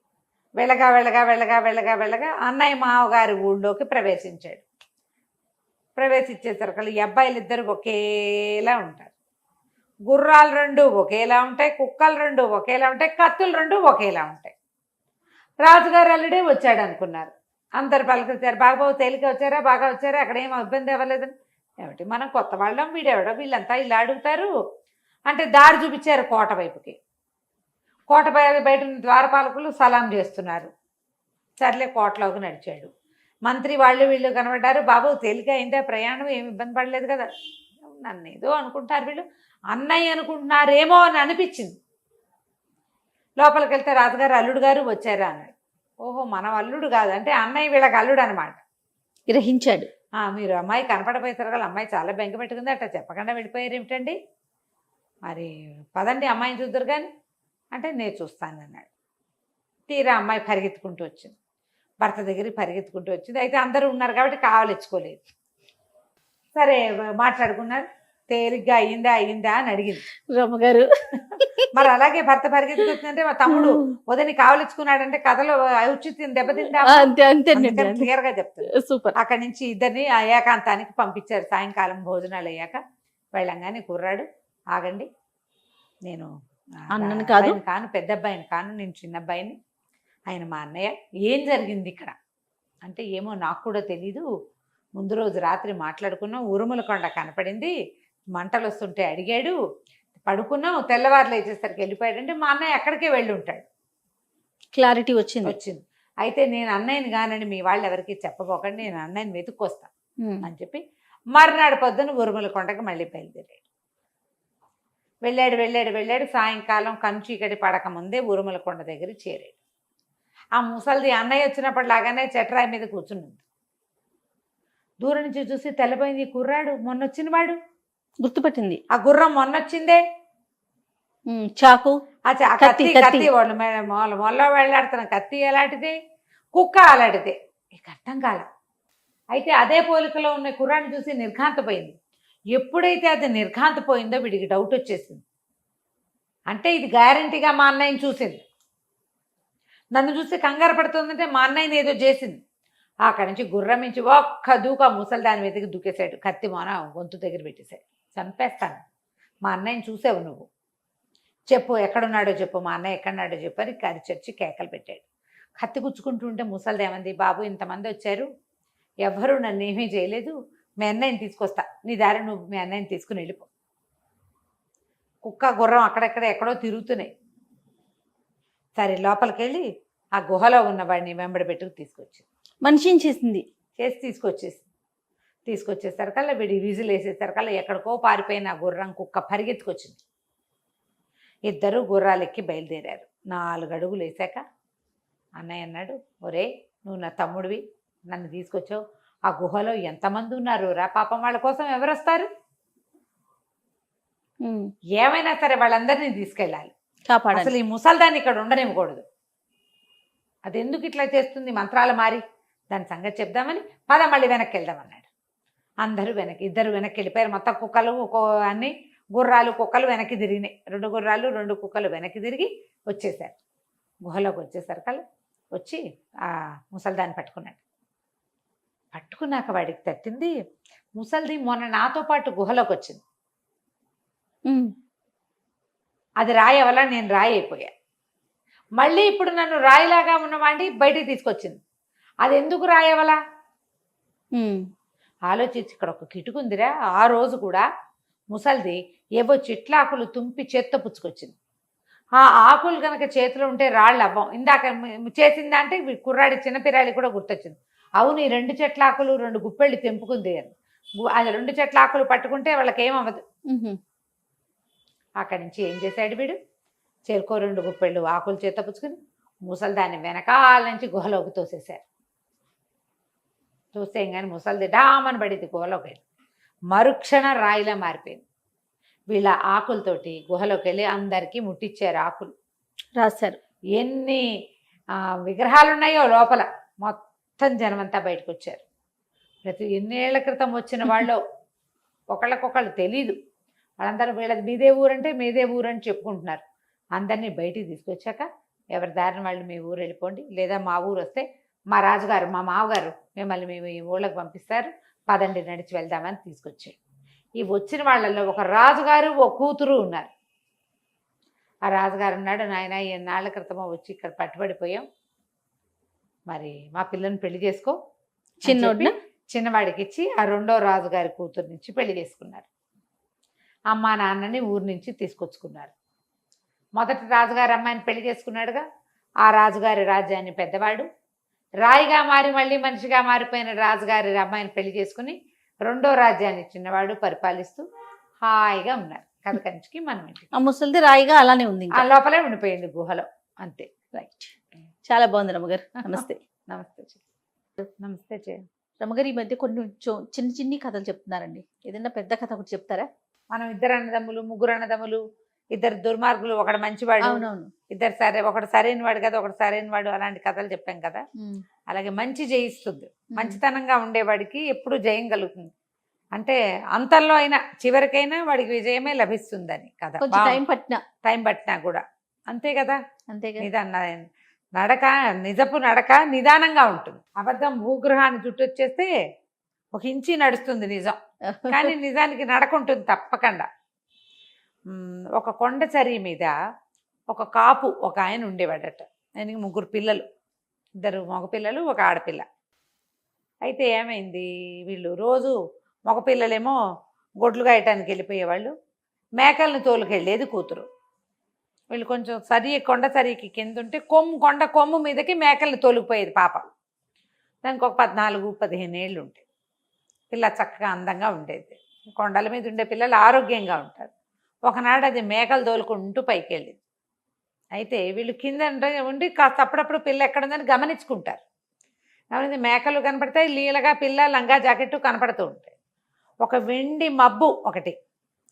వెళ్ళగా అన్నయ్య మావగారి ఊళ్ళోకి ప్రవేశించాడు. ప్రవేశించేసరికి ఈ అబ్బాయిలు ఇద్దరు ఒకేలా ఉంటారు. గుర్రాలు 2 ఒకేలా ఉంటాయి, కుక్కలు 2 ఒకేలా ఉంటాయి, కత్తులు 2 ఒకేలా ఉంటాయి. రాజుగారు అల్లుడే వచ్చాడు అనుకున్నారు. అందరు పలకరించారు, బాగా తేలిక వచ్చారా, బాగా వచ్చారా, అక్కడ ఏం ఇబ్బంది అవ్వలేదని. ఏమిటి మనం కొత్త వాళ్ళం, వీడెవడో, వీళ్ళంతా ఇలా అడుగుతారు అంటే దారి చూపించారు కోట వైపుకి. కోట బయట ఉన్న ద్వారపాలకులు సలాం చేస్తున్నారు. సర్లే కోటలోకి నడిచాడు. మంత్రి వాళ్ళు వీళ్ళు కనబడ్డారు. బాబు తేలిక అయిందా ప్రయాణం, ఏమి ఇబ్బంది పడలేదు కదా. నన్ను ఏదో అనుకుంటారు వీళ్ళు, అన్నయ్య అనుకుంటున్నారేమో అని అనిపించింది. లోపలికి వెళ్తే రాజుగారు అల్లుడు గారు వచ్చారా అన్నాడు. ఓహో మనం అల్లుడు కాదు, అంటే అన్నయ్య వీళ్ళకి అల్లుడు అనమాట. గ్రహించాడు. మీరు అమ్మాయి కనపడపోతారు కదా, అమ్మాయి చాలా బెంగ పెట్టుకుంది, అట్లా చెప్పకుండా వెళ్ళిపోయారు ఏమిటండి, మరి పదండి అమ్మాయిని చూద్దరు కానీ అంటే నేను చూస్తాను అన్నాడు. తీరా అమ్మాయి పరిగెత్తుకుంటూ వచ్చింది, భర్త దగ్గరికి పరిగెత్తుకుంటూ వచ్చింది. అయితే అందరూ ఉన్నారు కాబట్టి కావాలిచ్చుకోలేదు. సరే మాట్లాడుకున్నారు. తేలిగ్గా అయ్యిందా అని అడిగింది రమ్మగారు. మరి అలాగే భర్త పరిగెత్తుకుంటుందంటే మా తమ్ముడు వదని కావలించుకున్నాడంటే కథలో ఔచిత్యం దెబ్బతిందా, క్లియర్ గా చెప్తాను. సూపర్. అక్కడి నుంచి ఇద్దరిని ఆ ఏకాంతానికి పంపించారు. సాయంకాలం భోజనాలు అయ్యాక వెళ్ళంగానే కుర్రాడు, ఆగండి, నేను అన్నని కాదు, కాను, పెద్ద అబ్బాయిని కాను, నేను చిన్న అబ్బాయిని, ఆయన మా అన్నయ్య. ఏం జరిగింది ఇక్కడ అంటే, ఏమో నాకు కూడా తెలీదు, ముందు రోజు రాత్రి మాట్లాడుకున్నాం, ఉరుముల కొండ కనపడింది, మంటలు వస్తుంటే అడిగాడు, పడుకున్నాం, తెల్లవారులు లేచేసరికి వెళ్ళిపోయాడంటే మా అన్నయ్య అక్కడికే వెళ్ళి ఉంటాడు. క్లారిటీ వచ్చింది. అయితే నేను అన్నయ్యని కానని మీ వాళ్ళు ఎవరికి చెప్పబోకండి, నేను అన్నయ్యని వెతుక్కొస్తా అని చెప్పి మర్నాడు పొద్దున ఉరుముల కొండకి మళ్ళీ బయలుదేరాడు. వెళ్ళాడు. సాయంకాలం కంచీకటి పడక ముందే ఉరుముల కొండ దగ్గర చేరాడు. ఆ ముసలిది అన్నయ్య వచ్చినప్పటిలాగానే చెట్రాయి మీద కూర్చుంది. దూరం నుంచి చూసి తెల్లపోయింది, కుర్రాడు మొన్నొచ్చిన వాడు గుర్తుపట్టింది. ఆ గుర్రం మొన్నొచ్చిందే, చాకు, కత్తి వాళ్ళు మొల్ల వెళ్ళాడుతున్న కత్తి ఎలాంటిదే, కుక్క అలాంటిదే, ఇక అర్థం కాల. అయితే అదే పోలికలో ఉన్న కుర్రాన్ని చూసి నిర్ఘాంతపోయింది. ఎప్పుడైతే అది నిర్ఘాంతపోయిందో వీడికి డౌట్ వచ్చేసింది. అంటే ఇది గ్యారంటీగా మా అన్నయ్యని చూసింది, నన్ను చూసి కంగారు పడుతుందంటే మా అన్నయ్యని ఏదో చేసింది. అక్కడి నుంచి గుర్రం నుంచి ఒక్క దూక ముసలి దాని మీదకి దూకేశాడు. కత్తి మొన గొంతు దగ్గర పెట్టేశాడు. చంపేస్తాను, మా అన్నయ్యని చూసావు నువ్వు, చెప్పు ఎక్కడున్నాడో చెప్పు, మా అన్నయ్య ఎక్కడున్నాడో చెప్పు అని కరిచొచ్చి కేకలు పెట్టాడు. కత్తి గుచ్చుకుంటుంటే ముసలిది ఏమంది, బాబు ఇంతమంది వచ్చారు, ఎవ్వరూ నన్ను ఏమీ చేయలేదు, మీ అన్నయ్యని తీసుకొస్తా, నీ దారి నువ్వు మీ అన్నయ్యని తీసుకుని వెళ్ళిపో. కుక్క గుర్రం అక్కడెక్కడ ఎక్కడో తిరుగుతున్నాయి. సరే లోపలికి వెళ్ళి ఆ గుహలో ఉన్న వాడిని వెంబడి పెట్టుకు తీసుకొచ్చింది. మనిషిని చేసింది, తీసుకొచ్చేసరికల్లా వీడి విజిల్ వేసేసరికల్లా ఎక్కడికో పారిపోయిన ఆ గుర్రం కుక్క పరిగెత్తుకొచ్చింది. ఇద్దరు గుర్రాలు ఎక్కి బయలుదేరారు. 4 అడుగులు వేసాక అన్నయ్య అన్నాడు, ఒరే నువ్వు నా తమ్ముడివి, నన్ను తీసుకొచ్చావు, ఆ గుహలో ఎంతమంది ఉన్నారు రా, పాపం వాళ్ళ కోసం ఎవరు వస్తారు, ఏమైనా సరే వాళ్ళందరినీ తీసుకెళ్ళాలి, అసలు ఈ ముసల్దాన్ని ఇక్కడ ఉండనివ్వకూడదు, అది ఎందుకు ఇట్లా చేస్తుంది మంత్రాలు మారి, దాని సంగతి చెప్దామని పద మళ్ళీ వెనక్కి వెళ్దామన్నాడు. అందరూ ఇద్దరు వెనక్కి వెళ్ళిపోయారు. మొత్తం కుక్కలు అన్ని గుర్రాలు కుక్కలు వెనక్కి తిరిగినాయి. 2 గుర్రాలు 2 కుక్కలు వెనక్కి తిరిగి వచ్చేసారు. గుహలోకి వచ్చేసరికల్లా వచ్చి ఆ ముసల్దాన్ని పట్టుకున్నాక వాడికి తట్టింది, ముసల్ది మొన్న నాతో పాటు గుహలోకి వచ్చింది, అది రాయి వల్ల నేను రాయి అయిపోయా, మళ్ళీ ఇప్పుడు నన్ను రాయిలాగా ఉన్నవాడిని బయటికి తీసుకొచ్చింది, అది ఎందుకు రాయవలా ఆలోచించి ఇక్కడ ఒక కిటుకుందిరా. ఆ రోజు కూడా ముసల్ది ఏవో చెట్లాకులు తుంపి చేత్తో పుచ్చుకొచ్చింది. ఆ ఆకులు కనుక చేతిలో ఉంటే రాళ్ళు అవ్వం. ఇందాక చేసిందంటే కుర్రాడి చిన్నపిరాడి కూడా గుర్తొచ్చింది. అవును, ఈ 2 చెట్లాకులు 2 గుప్పెళ్ళు తెంపుకుంది అని, అది 2 చెట్లాకులు పట్టుకుంటే వాళ్ళకి ఏమవ్వదు. అక్కడి నుంచి ఏం చేశాడు వీడు, చేరుకో 2 గుప్పెళ్ళు ఆకులు చేత పుచ్చుకుని ముసలిదాన్ని వెనకాల నుంచి గుహలోకి తోసేశారు. చూస్తే కానీ ముసలిది డామని పడింది గుహలోకి వెళ్ళి, మరుక్షణ రాయిలా మారిపోయింది. వీళ్ళ ఆకులతోటి గుహలోకి వెళ్ళి అందరికీ ముట్టించారు, ఆకులు రాశారు. ఎన్ని విగ్రహాలు ఉన్నాయో లోపల మొత్తం జనమంతా బయటకు వచ్చారు. ప్రతి ఎన్నేళ్ల క్రితం వచ్చిన వాళ్ళు ఒకళ్ళకొకళ్ళు తెలీదు, వాళ్ళందరూ వీళ్ళది మీదే ఊరంటే మీదే ఊరని చెప్పుకుంటున్నారు. అందరినీ బయటికి తీసుకొచ్చాక ఎవరి దారిని వాళ్ళు మీ ఊరు వెళ్ళిపోండి, లేదా మా ఊరు వస్తే మా రాజుగారు మా మావగారు మిమ్మల్ని మేము ఈ ఊళ్ళకి పంపిస్తారు, పదండి నడిచి వెళ్దామని తీసుకొచ్చాడు. ఈ వచ్చిన వాళ్ళల్లో ఒక రాజుగారు ఒక కూతురు ఉన్నారు. ఆ రాజుగారు ఉన్నాడు, నాయన 7 నాళ్ల క్రితమో వచ్చి ఇక్కడ పట్టుబడిపోయాం, మరి మా పిల్లని పెళ్లి చేసుకో అని చిన్నోడిన చెప్పి చిన్నవాడికి ఇచ్చి ఆ రెండో రాజుగారి కూతురు నుంచి పెళ్లి చేసుకున్నారు. అమ్మా నాన్నని ఊరి నుంచి తీసుకొచ్చుకున్నారు. మొదటి రాజుగారి అమ్మాయిని పెళ్లి చేసుకున్నాడుగా, ఆ రాజుగారి రాజ్యాన్ని పెద్దవాడు రాయిగా మారి మళ్ళీ మనిషిగా మారిపోయిన రాజుగారి అమ్మాయిని పెళ్లి చేసుకుని రెండో రాజ్యాన్ని చిన్నవాడు పరిపాలిస్తూ హాయిగా ఉన్నారు. కథ కంచికి మనం ఇంటికి. ఆ ముసలిది రాయిగా అలానే ఉంది ఆ ఇంకా. లోపలే ఉండిపోయింది గుహలో, అంతే. రైట్. చాలా బాగుంది రమ్మగారు. నమస్తే. నమస్తే నమస్తే చేయ. రమ్మగారు, ఈ మధ్య కొన్ని చిన్న చిన్ని కథలు చెప్తున్నారండి. ఏదైనా పెద్ద కథ ఒకటి చెప్తారా? మనం ఇద్దరు అన్నదమ్ములు, ముగ్గురు అన్నదమ్ములు, ఇద్దరు దుర్మార్గులు, ఒకడు మంచివాడు, అవునవును. ఇద్దరు ఒకడు సరైన వాడు కదా, ఒకడు సరైన వాడు, అలాంటి కథలు చెప్పాం కదా. అలాగే మంచి జయిస్తుంది. మంచితనంగా ఉండేవాడికి ఎప్పుడు జయం కలుగుతుంది. అంటే అంతంలో అయినా చివరికైనా వాడికి విజయమే లభిస్తుందని కథ. కొంచెం టైం పట్టినా కూడా అంతే కదా. అంతే. నిజపు నడక నిదానంగా ఉంటుంది. అబద్ధం భూగృహాన్ని చుట్టొచ్చేస్తే ఒక ఇంచి నడుస్తుంది నిజం, కానీ నిజానికి నడక ఉంటుంది తప్పకుండా. ఒక కొండ చరి మీద ఒక కాపు ఒక ఆయన ఉండేవాడట. ఆయనకి 3 పిల్లలు, 2 మగపిల్లలు, 1 ఆడపిల్ల. అయితే ఏమైంది, వీళ్ళు రోజు మగపిల్లలేమో గొడ్లు గాయటానికి వెళ్ళిపోయేవాళ్ళు, మేకలను తోలుకెళ్ళేది కూతురు. వీళ్ళు కొంచెం కొండ సరికి కింద ఉంటే కొండ కొమ్ము మీదకి మేకలను తోలుకుపోయేది పాప. దానికి ఒక 14-15 ఏళ్ళు ఉంటాయి. పిల్ల చక్కగా అందంగా ఉండేది. కొండల మీద ఉండే పిల్లలు ఆరోగ్యంగా ఉంటారు. ఒకనాడు అది మేకలు తోలుకుంటూ పైకి వెళ్ళింది. అయితే వీళ్ళు కింద ఉండి కాస్త అప్పుడప్పుడు పిల్ల ఎక్కడుందని గమనించుకుంటారు. గమనించి మేకలు కనపడతాయి, లీలగా పిల్ల లంగా జాకెట్టు కనపడుతూ ఉంటాయి. ఒక వెండి మబ్బు ఒకటి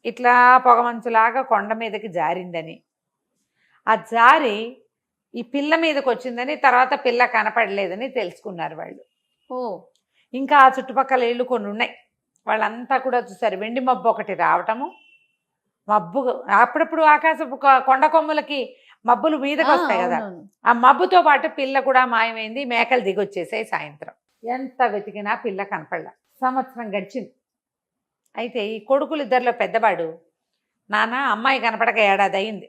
ఇట్లా పొగమంచులాగా కొండ మీదకి జారిందని, ఆ జారి ఈ పిల్ల మీదకి వచ్చిందని, తర్వాత పిల్ల కనపడలేదని తెలుసుకున్నారు వాళ్ళు. ఇంకా ఆ చుట్టుపక్కల ఇళ్ళు కొన్ని ఉన్నాయి, వాళ్ళంతా కూడా చూసారు. వెండి మబ్బు ఒకటి రావటము, మబ్బు అప్పుడప్పుడు ఆకాశపు కొండ కొమ్ములకి మబ్బులు మీదకి వస్తాయి కదా, ఆ మబ్బుతో పాటు పిల్ల కూడా మాయమైంది. మేకలు దిగొచ్చేసాయి. సాయంత్రం ఎంత వెతికినా పిల్ల కనపడలా. సంవత్సరం గడిచింది. అయితే ఈ కొడుకులు ఇద్దరిలో పెద్దవాడు, నాన్న అమ్మాయి కనపడక ఏడాది అయింది,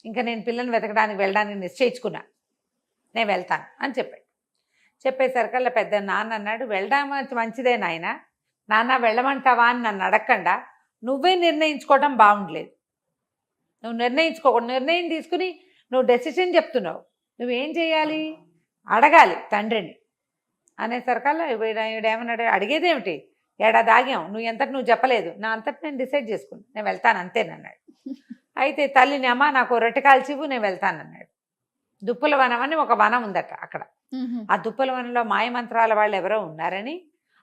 ఇంకా నేను పిల్లని వెతకడానికి వెళ్ళడానికి నిశ్చయించుకున్నా, నేను వెళ్తాను అని చెప్పాడు. చెప్పేసరికల్లా పెద్ద నాన్న అన్నాడు, వెళ్ళడం మంచిదే నాయన, నాన్న వెళ్ళమంటావా అని నన్ను అడగకుండా నువ్వే నిర్ణయించుకోవడం బాగుండలేదు. నువ్వు నిర్ణయం తీసుకుని నువ్వు డెసిషన్ చెప్తున్నావు, నువ్వేం చేయాలి, అడగాలి తండ్రిని అనేసరికల్లా వీడేమన్నాడు, అడిగేదేమిటి, ఏడాది ఆగాం, నువ్వు చెప్పలేదు, నా అంతటి నేను డిసైడ్ చేసుకుని నేను వెళ్తాను అంతేనన్నాడు. అయితే తల్లిని, అమ్మ నాకు రొట్టె కాల్చివు, నేను వెళ్తానన్నాడు. దుప్పుల వనం అని ఒక వనం ఉందట అక్కడ. ఆ దుప్పుల వనంలో మాయమంత్రాల వాళ్ళు ఎవరో ఉన్నారని,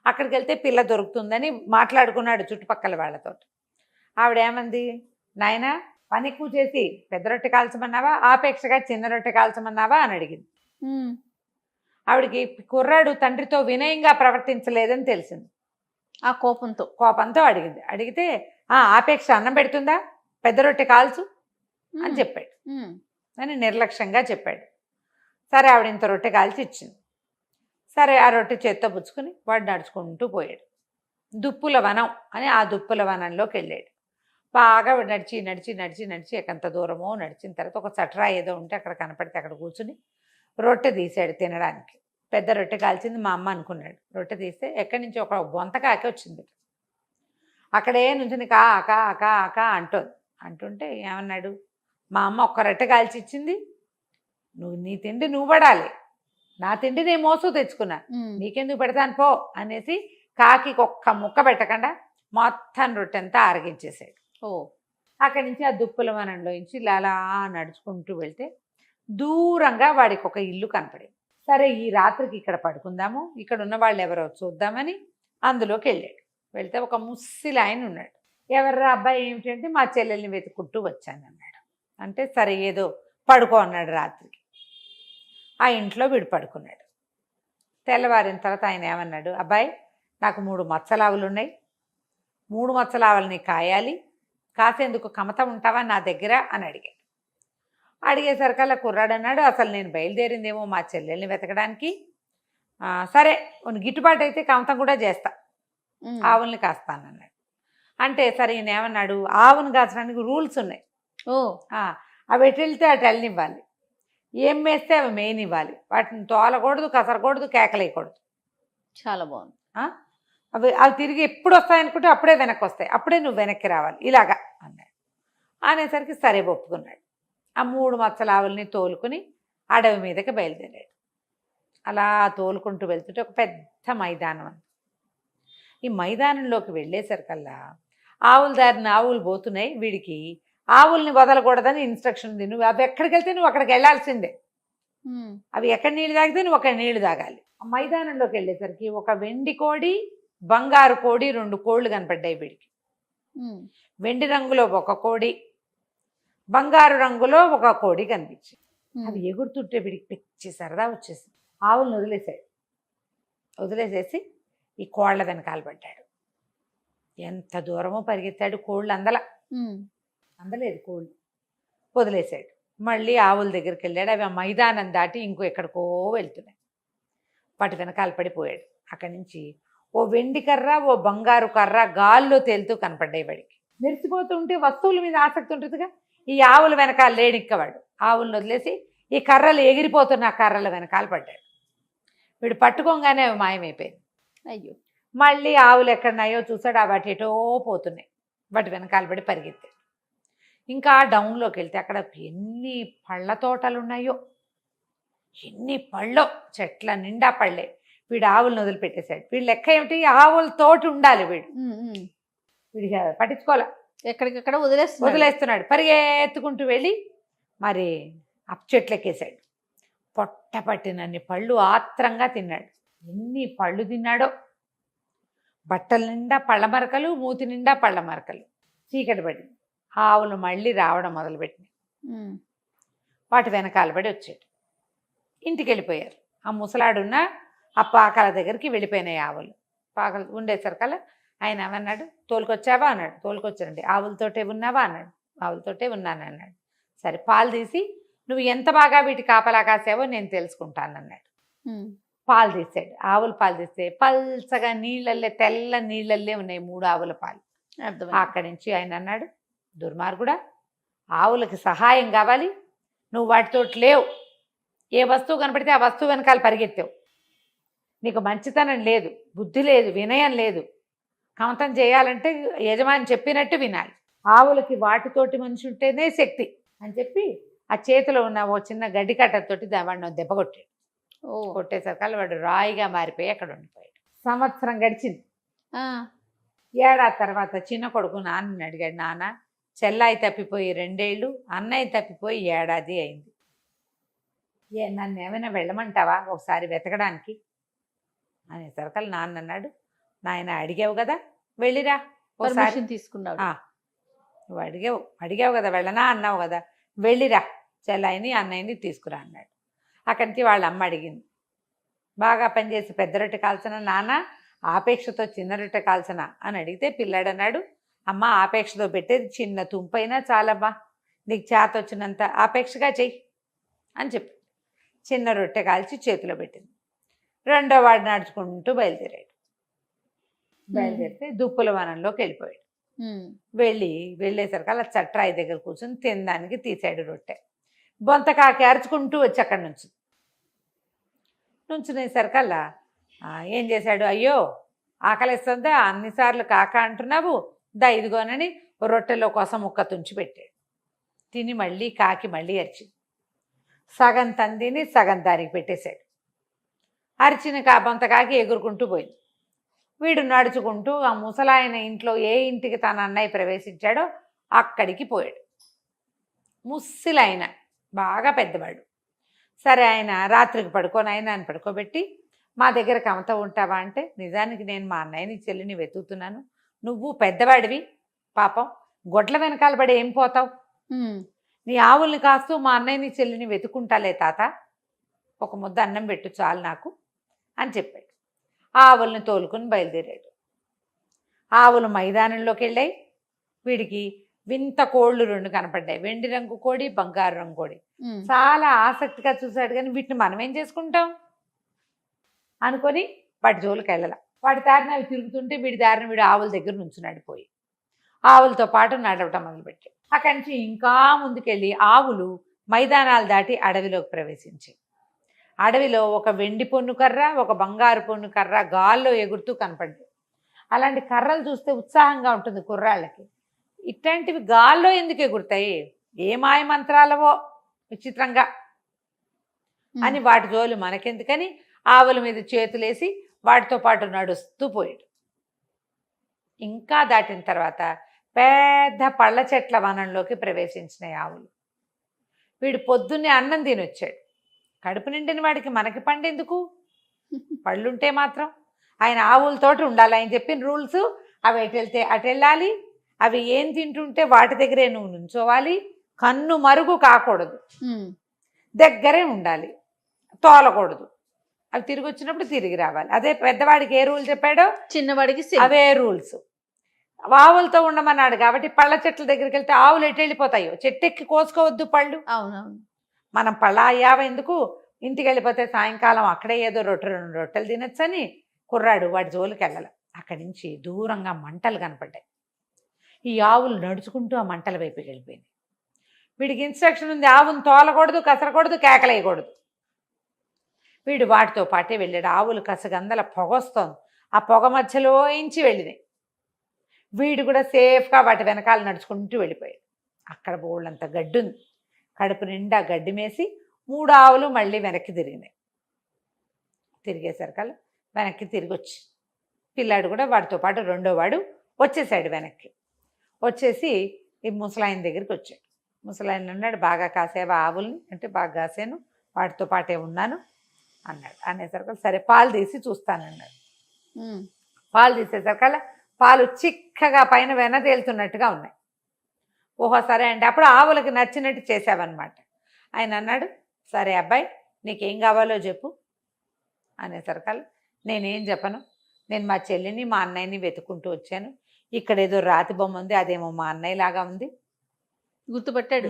అక్కడికి వెళ్తే పిల్ల దొరుకుతుందని మాట్లాడుకున్నాడు చుట్టుపక్కల వాళ్ళతో. ఆవిడేమంది, నాయన పని ఎక్కువ చేసి పెద్ద రొట్టె కాల్చమన్నావా, ఆపేక్షగా చిన్న రొట్టె కాల్చమన్నావా అని అడిగింది. ఆవిడికి కుర్రాడు తండ్రితో వినయంగా ప్రవర్తించలేదని తెలిసింది. ఆ కోపంతో అడిగింది. అడిగితే ఆపేక్ష అన్నం పెడుతుందా, పెద్ద రొట్టె కాల్చు అని చెప్పాడు అని నిర్లక్ష్యంగా చెప్పాడు. సరే ఆవిడ ఇంత రొట్టె కాల్చి ఇచ్చింది. సరే ఆ రొట్టె చేత్తో పుచ్చుకుని వాడు నడుచుకుంటూ పోయాడు. దుప్పుల వనం అని ఆ దుప్పుల వనంలోకి వెళ్ళాడు. బాగా నడిచి నడిచి నడిచి నడిచి ఎకంత దూరమో నడిచిన తర్వాత ఒక చట్రా ఏదో ఉంటే అక్కడ కనపడితే అక్కడ కూర్చుని రొట్టె తీసాడు తినడానికి. పెద్ద రొట్టె కాల్చింది మా అమ్మ అనుకున్నాడు. రొట్టె తీస్తే ఎక్కడి నుంచి ఒక బొంతకాకి వచ్చింది. అక్కడే నుంచి కా కా కా కా అంటుంటే ఏమన్నాడు, మా అమ్మ ఒక్క రొట్టె కాల్చి ఇచ్చింది, నీ తిండి నువ్వు పడాలి, నా తిండి నేను మోసు తెచ్చుకున్నా, నీకెందుకు పెడతాను పో అనేసి కాకి ఒక్క ముక్క పెట్టకుండా మొత్తం రొట్టె అంతా ఆరగించేసాడు. అక్కడి నుంచి ఆ దుప్పుల వనంలో నుంచి అలా నడుచుకుంటూ వెళ్తే దూరంగా వాడికి ఒక ఇల్లు కనపడేది. సరే ఈ రాత్రికి ఇక్కడ పడుకుందాము, ఇక్కడ ఉన్న వాళ్ళు ఎవరో చూద్దామని అందులోకి వెళ్ళాడు. వెళ్తే ఒక ముస్సిలి ఆయన ఉన్నాడు. ఎవర్రా అబ్బాయి ఏమిటంటే, మా చెల్లెల్ని వెతుక్కుంటూ వచ్చానన్నాడు. అంటే సరే ఏదో పడుకో అన్నాడు. రాత్రికి ఆ ఇంట్లో వీడు పడుకున్నాడు. తెల్లవారిన తర్వాత ఆయన ఏమన్నాడు, అబ్బాయి నాకు 3 మచ్చలావులు ఉన్నాయి, 3 మచ్చలావులని కాయాలి, కాసేందుకు కమత ఉంటావా నా దగ్గర అని అడిగాడు. అడిగేసరికల్లా కుర్రాడు అన్నాడు, అసలు నేను బయలుదేరిందేమో మా చెల్లెల్ని వెతకడానికి, సరే గిట్టుబాటు అయితే కమతం కూడా చేస్తా, ఆవుల్ని కాస్తానన్నాడు. అంటే సరే ఈయన ఏమన్నాడు, ఆవును కాచడానికి రూల్స్ ఉన్నాయి, అవి ఎటు వెళ్తే అటు వెళ్ళనివ్వాలి, ఏం వేస్తే అవి మేయనివ్వాలి, వాటిని తోలకూడదు, కసరకూడదు, కేకలేయకూడదు. చాలా బాగుంది. అవి అవి తిరిగి ఎప్పుడు వస్తాయనుకుంటే అప్పుడే వెనక్కి వస్తాయి, అప్పుడే నువ్వు వెనక్కి రావాలి ఇలాగా అన్నాడు. అనేసరికి సరే ఒప్పుకున్నాడు. ఆ 3 మచ్చల ఆవుల్ని తోలుకుని అడవి మీదకి బయలుదేరాడు. అలా తోలుకుంటూ వెళ్తుంటే ఒక పెద్ద మైదానం అంది. ఈ మైదానంలోకి వెళ్ళేసరికల్లా ఆవుల దారిన ఆవులు పోతున్నాయి. వీడికి ఆవుల్ని వదలకూడదని ఇన్స్ట్రక్షన్ ఉంది. నువ్వు అవి ఎక్కడికి వెళ్తే నువ్వు అక్కడికి వెళ్ళాల్సిందే. అవి ఎక్కడ నీళ్ళు తాగితే నువ్వు అక్కడ నీళ్లు తాగాలి. ఆ మైదానంలోకి వెళ్ళేసరికి ఒక వెండి కోడి, బంగారు కోడి, 2 కోళ్ళు కనపడ్డాయి వీడికి. వెండి రంగులో ఒక కోడి, బంగారు రంగులో ఒక కోడి కనిపించింది. అవి ఎగురుతుంటే వీడికి పిచ్చి సరదా వచ్చేసి ఆవులను వదిలేసేసి ఈ కోళ్ల వెనకాల పడ్డాడు. ఎంత దూరమో పరిగెత్తాడు, కోళ్ళు అందలేదు కోళ్ళు. వదిలేశాడు. మళ్ళీ ఆవుల దగ్గరికి వెళ్ళాడు. అవి ఆ మైదానం దాటి ఇంకో ఎక్కడికో వెళ్తున్నాయి. వాటి వెనకాల పడిపోయాడు. అక్కడి నుంచి ఓ వెండి కర్ర, ఓ బంగారు కర్ర గాల్లో తేలుతూ కనపడ్డాయి వాడికి. మెరిసిపోతుంటే వస్తువుల మీద ఆసక్తి ఉంటుందిగా. ఈ ఆవుల వెనకాల లేనిక్కవాడు. ఆవులను వదిలేసి ఈ కర్రలు ఎగిరిపోతున్న కర్రల వెనకాల పడ్డాడు. వీడు పట్టుకోగానే అవి మాయమైపోయింది. అయ్యో. మళ్ళీ ఆవులు ఎక్కడున్నాయో చూసాడు. ఆ వాటి ఎటో పోతున్నాయి. వాటి వెనకాల పడి పరిగెత్తాడు. ఇంకా డౌన్లోకి వెళ్తే అక్కడ ఎన్ని పళ్ళ తోటలు ఉన్నాయో, ఎన్ని పళ్ళో, చెట్ల నిండా పళ్ళే. వీడు ఆవులను వదిలిపెట్టేశాడు. వీడు లెక్క ఏమిటి, ఆవుల తోటి ఉండాలి. వీడికి పట్టించుకోలే, ఎక్కడికక్కడ వదిలేస్తున్నాడు. పరిగెత్తుకుంటూ వెళ్ళి మరి చెట్లు ఎక్కేశాడు. పొట్ట పట్టినన్ని పళ్ళు ఆత్రంగా తిన్నాడు. ఎన్ని పళ్ళు తిన్నాడో. బట్టల నిండా పళ్ళ మరకలు, మూతి నిండా పళ్ళ మరకలు. చీకటి పడింది. ఆవులు మళ్ళీ రావడం మొదలుపెట్టినాయి. వాటి వెనకాల పడి వచ్చాడు. ఇంటికి వెళ్ళిపోయారు. ఆ ముసలాడున్న ఆ పాకల దగ్గరికి వెళ్ళిపోయినాయి ఆవులు. పాకలు ఉండేసరికల్లా ఆయన ఏమన్నాడు, తోలుకొచ్చావా అన్నాడు. తోలుకొచ్చానండి. ఆవులతోటే ఉన్నావా అన్నాడు. ఆవులతోటే ఉన్నాను అన్నాడు. సరే, పాలు తీసి నువ్వు ఎంత బాగా వీటి కాపలా కాసావో నేను తెలుసుకుంటానన్నాడు. పాలు తీసాడు. ఆవుల పాలు తీస్తే పల్చగా నీళ్ళల్లే, తెల్ల నీళ్ళల్లే ఉన్నాయి 3 ఆవుల పాలు. అక్కడి నుంచి ఆయన అన్నాడు, దుర్మార్గుడా, ఆవులకి సహాయం కావాలి, నువ్వు వాటితో లేవు. ఏ వస్తువు కనపడితే ఆ వస్తువు వెనకాల పరిగెత్తావు. నీకు మంచితనం లేదు, బుద్ధి లేదు, వినయం లేదు. కమతం చేయాలంటే యజమాని చెప్పినట్టు వినాలి. ఆవులకి వాటితోటి మనిషి ఉంటేనే శక్తి అని చెప్పి ఆ చేతిలో ఉన్న ఓ చిన్న గడ్డి కట్టతోటి వాడిని దెబ్బ కొట్టాడు. కొట్టేసరికల్లా వాడు రాయిగా మారిపోయి అక్కడ ఉండిపోయాడు. సంవత్సరం గడిచింది. ఏడాది తర్వాత చిన్న కొడుకు నాన్నని అడిగాడు, నాన్న, చెల్లాయి తప్పిపోయి 2 ఏళ్ళు, అన్నయ్య తప్పిపోయి ఏడాది అయింది. నన్ను ఏమైనా వెళ్ళమంటావా ఒకసారి వెతకడానికి అనేసరికల్లా నాన్న అన్నాడు, నాయన అడిగావు కదా, వెళ్ళిరా ఒకసారి తీసుకున్నావు. నువ్వు అడిగావు కదా, వెళ్ళనా అన్నావు కదా, వెళ్ళిరా, చెల్లాయిని అన్నయ్యని తీసుకురా అన్నాడు. అక్కడి నుంచి వాళ్ళ అమ్మ అడిగింది, బాగా పనిచేసి పెద్ద రొట్టె కాల్చిన నాన్న, ఆపేక్షతో చిన్న రొట్టె కాల్చిన అని అడిగితే పిల్లాడు అన్నాడు, అమ్మ ఆపేక్షతో పెట్టేది చిన్న తుంపైనా చాలమ్మా, నీకు చేత వచ్చినంత ఆపేక్షగా చెయ్యి అని చెప్పి చిన్న రొట్టె కాల్చి చేతిలో పెట్టింది. రెండో వాడు నడుచుకుంటూ బయలుదేరాడు. బయలుదేరితే దుప్పుల వనంలోకి వెళ్ళిపోయాడు. వెళ్ళేసరికి అలా చట్రాయి దగ్గర కూర్చొని తినడానికి తీసాడు రొట్టె. బొంతకాకి అరుచుకుంటూ వచ్చి అక్కడి నుంచునేసరికల్లా ఏం చేశాడు, అయ్యో ఆకలిస్తుందా, అన్నిసార్లు కాక అంటున్నావు, దా ఇదిగోనని రొట్టెలో కోసం ముక్క తుంచి పెట్టాడు. తిని మళ్ళీ కాకి మళ్ళీ అరిచింది. సగం తందిని సగం దానికి పెట్టేశాడు. అరిచిన బొంతకాకి ఎగురుకుంటూ పోయింది. వీడు నడుచుకుంటూ ఆ ముసలాయన ఇంట్లో ఏ ఇంటికి తన అన్నయ్య ప్రవేశించాడో అక్కడికి పోయాడు. ముస్సిలాయన బాగా పెద్దవాడు. సరే, ఆయన రాత్రికి పడుకొని ఆయన పడుకోబెట్టి, మా దగ్గర కమత ఉంటావా అంటే, నిజానికి నేను మా అన్నయ్యని చెల్లిని వెతుకుతున్నాను, నువ్వు పెద్దవాడివి, పాపం గొడ్ల వెనకాల పడి ఏం పోతావు, నీ ఆవుల్ని కాస్తూ మా అన్నయ్యని చెల్లిని వెతుకుంటాలే తాత, ఒక ముద్ద అన్నం పెట్టు చాలు నాకు అని చెప్పాడు. ఆవుల్ని తోలుకుని బయలుదేరాడు. ఆవులు మైదానంలోకి వెళ్ళాయి. వీడికి వింత కోళ్ళు 2 కనపడ్డాయి, వెండి రంగు కోడి, బంగారు రంగు కోడి. చాలా ఆసక్తిగా చూశాడు, కానీ వీటిని మనం ఏం చేసుకుంటాం అనుకొని వాటి జోలికి వెళ్ళాల. వాటి దారిన అవి తిరుగుతుంటే వీడి దారిన వీడు ఆవుల దగ్గర నుంచున్నాడు. పోయి ఆవులతో పాటు నడవటం మొదలుపెట్టాడు. అక్కడి నుంచి ఇంకా ముందుకెళ్ళి ఆవులు మైదానాలు దాటి అడవిలోకి ప్రవేశించి అడవిలో ఒక వెండి పొన్ను కర్ర, ఒక బంగారు పొన్ను కర్ర గాల్లో ఎగురుతూ కనపడ్డాయి. అలాంటి కర్రలు చూస్తే ఉత్సాహంగా ఉంటుంది కుర్రాళ్ళకి. ఇట్లాంటివి గాల్లో ఎందుకు ఎగురుతాయి, ఏ మాయ మంత్రాలవో విచిత్రంగా అని వాటి జోలు మనకెందుకని ఆవుల మీద చేతులేసి వాటితో పాటు నడుస్తూ పోయాడు. ఇంకా దాటిన తర్వాత పెద్ద పళ్ళ చెట్ల వనంలోకి ప్రవేశించినాయి ఆవులు. వీడు పొద్దున్నే అన్నం తినొచ్చాడు. కడుపు నిండిన వాడికి మనకి పండెందుకు, పళ్ళుంటే మాత్రం ఆయన ఆవులతోటి ఉండాలి. ఆయన చెప్పిన రూల్స్, అవి ఎటు వెళ్తే అటు వెళ్ళాలి, అవి ఏం తింటుంటే వాటి దగ్గరే నువ్వు నుంచోవాలి, కన్ను మరుగు కాకూడదు, దగ్గరే ఉండాలి, తోలకూడదు, అవి తిరిగి వచ్చినప్పుడు తిరిగి రావాలి. అదే పెద్దవాడికి ఏ రూల్ చెప్పాడో చిన్నవాడికి అవే రూల్స్. ఆవులతో ఉండమన్నాడు కాబట్టి పళ్ళ చెట్ల దగ్గరికి వెళ్తే ఆవులు ఎటు వెళ్ళిపోతాయో, చెట్టెక్కి కోసుకోవద్దు పళ్ళు. అవునవును. మనం పళ్ళ అయ్యావ ఎందుకు, ఇంటికి వెళ్ళిపోతే సాయంకాలం అక్కడే ఏదో రెండు రొట్టెలు తినొచ్చని కుర్రాడు వాడి జోలికి వెళ్ళాలి. అక్కడి నుంచి దూరంగా మంటలు కనపడ్డాయి. ఈ ఆవులు నడుచుకుంటూ ఆ మంటల వైపుకి వెళ్ళిపోయింది. వీడికి ఇన్స్ట్రక్షన్ ఉంది, ఆవును తోలకూడదు, కసరకూడదు, కేకలేయకూడదు. వీడు వాటితో పాటే వెళ్ళాడు. ఆవులు కసగందల పొగ వస్తోంది, ఆ పొగ మధ్యలో ఇంచి వెళ్ళినాయి. వీడు కూడా సేఫ్గా వాటి వెనకాల నడుచుకుంటూ వెళ్ళిపోయాడు. అక్కడ బోళ్ళంత గడ్డి ఉంది. కడుపు నిండా గడ్డి మేసి 3 ఆవులు మళ్ళీ వెనక్కి తిరిగినాయి. తిరిగేసరికల్లా వెనక్కి తిరిగి వచ్చి పిల్లాడు కూడా వాడితో పాటు రెండో వాడు వచ్చేసాడు. వెనక్కి వచ్చేసి ఈ ముసలాయన దగ్గరికి వచ్చాడు. ముసలాయన అన్నాడు, బాగా కాసేవా ఆవుల్ని అంటే, బాగా కాసాను, వాటితో పాటే ఉన్నాను అన్నాడు. అనేసరికి సరే పాలు తీసి చూస్తానన్నాడు. పాలు తీసేసరికల్లా పాలు చిక్కగా పైన వెన తేలుతున్నట్టుగా ఉన్నాయి. ఓహో సరే అంటే అప్పుడు ఆవులకి నచ్చినట్టు చేసావన్నమాట. ఆయన అన్నాడు, సరే అబ్బాయి నీకేం కావాలో చెప్పు అనేసరికల్లా నేనేం చెప్పను, నేను మా చెల్లిని మా అన్నయ్యని వెతుక్కుంటూ వచ్చాను. ఇక్కడ ఏదో రాతి బొమ్మ ఉంది, అదేమో మా అన్నయ్య లాగా ఉంది. గుర్తుపట్టాడు.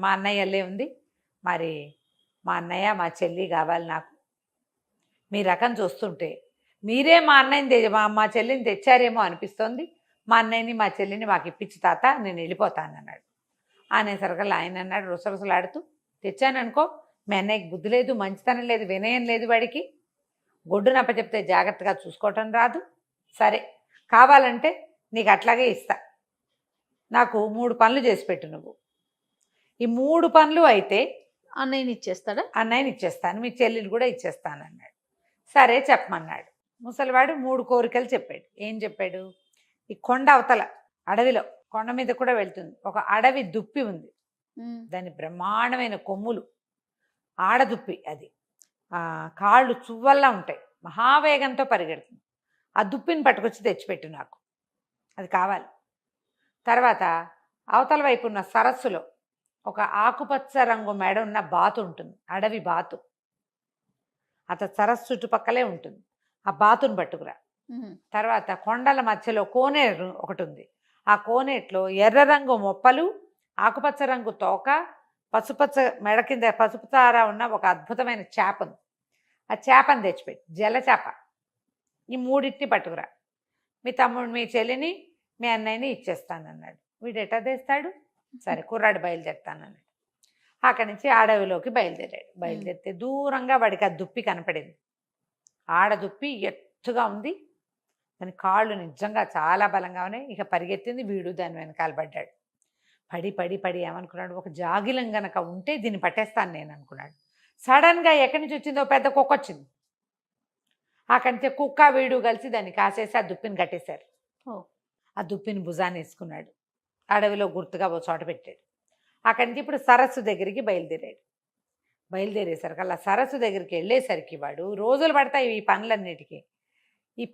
మా అన్నయ్య అల్లే ఉంది, మరి మా అన్నయ్య మా చెల్లి కావాలి నాకు. మీ రకం చూస్తుంటే మీరే మా అన్నయ్యని మా చెల్లిని తెచ్చారేమో అనిపిస్తోంది. మా అన్నయ్యని మా చెల్లిని మాకు ఇప్పించి తాత, నేను వెళ్ళిపోతాను అన్నాడు. అనేసరికల్లా ఆయన అన్నాడు రుసరుసలాడుతూ, తెచ్చాననుకో, మీ అన్నయ్యకి బుద్ధి లేదు, మంచితనం లేదు, వినయం లేదు, వాడికి గొడ్డునప్ప చెప్తే జాగ్రత్తగా చూసుకోవటం రాదు. సరే కావాలంటే నీకు అట్లాగే ఇస్తా, నాకు 3 పనులు చేసి పెట్టు నువ్వు. ఈ 3 పనులు అయితే అన్నయ్యని ఇచ్చేస్తాడా? అన్నయ్యని ఇచ్చేస్తాను, మీ చెల్లిని కూడా ఇచ్చేస్తాను అన్నాడు. సరే చెప్పమన్నాడు. ముసలివాడు 3 కోరికలు చెప్పాడు. ఏం చెప్పాడు, ఈ కొండ అవతల అడవిలో, కొండ మీద కూడా వెళ్తుంది, ఒక అడవి దుప్పి ఉంది. దాని బ్రహ్మాండమైన కొమ్ములు, ఆడదుప్పి, అది కాళ్ళు చువ్వల్లా ఉంటాయి, మహావేగంతో పరిగెడుతుంది. ఆ దుప్పిని పట్టుకొచ్చి తెచ్చిపెట్టు నాకు, అది కావాలి. తర్వాత అవతల వైపు ఉన్న సరస్సులో ఒక ఆకుపచ్చ రంగు మెడ ఉన్న బాతు ఉంటుంది, అడవి బాతు. అతను సరస్సు చుట్టుపక్కలే ఉంటుంది, ఆ బాతును పట్టుకురా. తర్వాత కొండల మధ్యలో కోనేరు ఒకటి ఉంది, ఆ కోనేట్లో ఎర్ర రంగు మొప్పలు, ఆకుపచ్చ రంగు తోక, పసుపచ్చ మెడ కింద పసుపు తార ఉన్న ఒక అద్భుతమైన చేప ఉంది. ఆ చేపను తెచ్చిపెట్టి, జల చేప. ఈ 3 పట్టుకురా, మీ తమ్ముడు మీ చెల్లిని మీ అన్నయ్యని ఇచ్చేస్తానన్నాడు. వీడు ఎటా తెస్తాడు, సరే కుర్రాడు బయలుదేరుతానన్నాడు. అక్కడి నుంచి అడవిలోకి బయలుదేరాడు. బయలుదేరితే దూరంగా వాడికి ఆ దుప్పి కనపడింది. ఆడదుప్పి ఎత్తుగా ఉంది, దాని కాళ్ళు నిజంగా చాలా బలంగా ఉన్నాయి. ఇక పరిగెత్తింది, వీడు దాని వెనకాల పడ్డాడు. పడి పడి పడి ఏమనుకున్నాడు, ఒక జాగిలం గనక ఉంటే దీన్ని పట్టేస్తాను నేను అనుకున్నాడు. సడన్గా ఎక్కడి నుంచి వచ్చిందో పెద్ద కుక్క వచ్చింది. అక్కడి నుంచి కుక్క వీడు కలిసి దాన్ని కాసేసి ఆ దుప్పిని కట్టేశారు. ఆ దుప్పిని భుజాన్ని వేసుకున్నాడు, అడవిలో గుర్తుగా ఓ చోట పెట్టాడు. అక్కడి నుంచి ఇప్పుడు సరస్సు దగ్గరికి బయలుదేరాడు. బయలుదేరేసరికి అలా సరస్సు దగ్గరికి వెళ్ళేసరికి వాడు రోజులు పడతాయి ఈ పనులన్నిటికీ. ఈ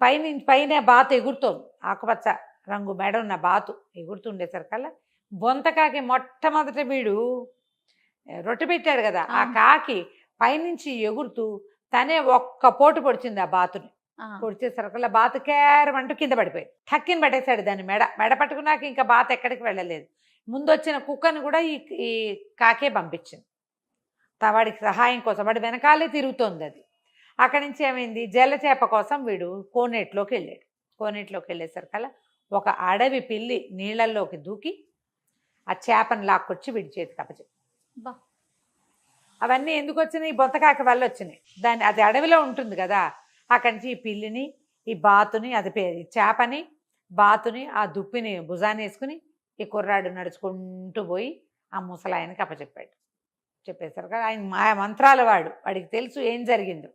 పైన బాతు ఎగురుతోంది, ఆకుపచ్చ రంగు మెడ ఉన్న బాతు ఎగురుతుండేసరికల్లా బొంతకాకి మొట్టమొదట వీడు రొట్టె పెట్టాడు కదా, ఆ కాకి పైనుంచి ఎగురుతూ తనే ఒక్క పోటు పొడిచింది ఆ బాతుని. పొడిచేసరికల్లా బాతు కేరమంటూ కింద పడిపోయింది. ఠక్కిని పట్టేశాడు దాన్ని, మెడ పట్టుకున్నాక ఇంకా బాతు ఎక్కడికి వెళ్ళలేదు. ముందు వచ్చిన కుక్కను కూడా ఈ కాకే పంపించింది వాడికి సహాయం కోసం. వాడి వెనకాలే తిరుగుతోంది అది. అక్కడి నుంచి ఏమైంది, జలచేప కోసం వీడు కోనేట్లోకి వెళ్ళాడు. కోనేట్లోకి వెళ్ళేసరికల్లా ఒక అడవి పిల్లి నీళ్ళల్లోకి దూకి ఆ చేపను లాక్కొచ్చి వీడి చేతికి అప్పచెప్పింది. అవన్నీ ఎందుకు వచ్చినాయి? బొంతకాకి వల్ల వచ్చినాయి. అది అడవిలో ఉంటుంది కదా, అక్కడి నుంచి ఈ పిల్లిని, ఈ బాతుని, అది చేపని, బాతుని, ఆ దుప్పిని భుజాన్ని వేసుకుని ఈ కుర్రాడు నడుచుకుంటూ పోయి ఆ ముసలాయనకి అప్పచెప్పాడు. చెప్పేశారు కదా, ఆయన మాయ మంత్రాల వాడికి తెలుసు ఏం జరిగిందో.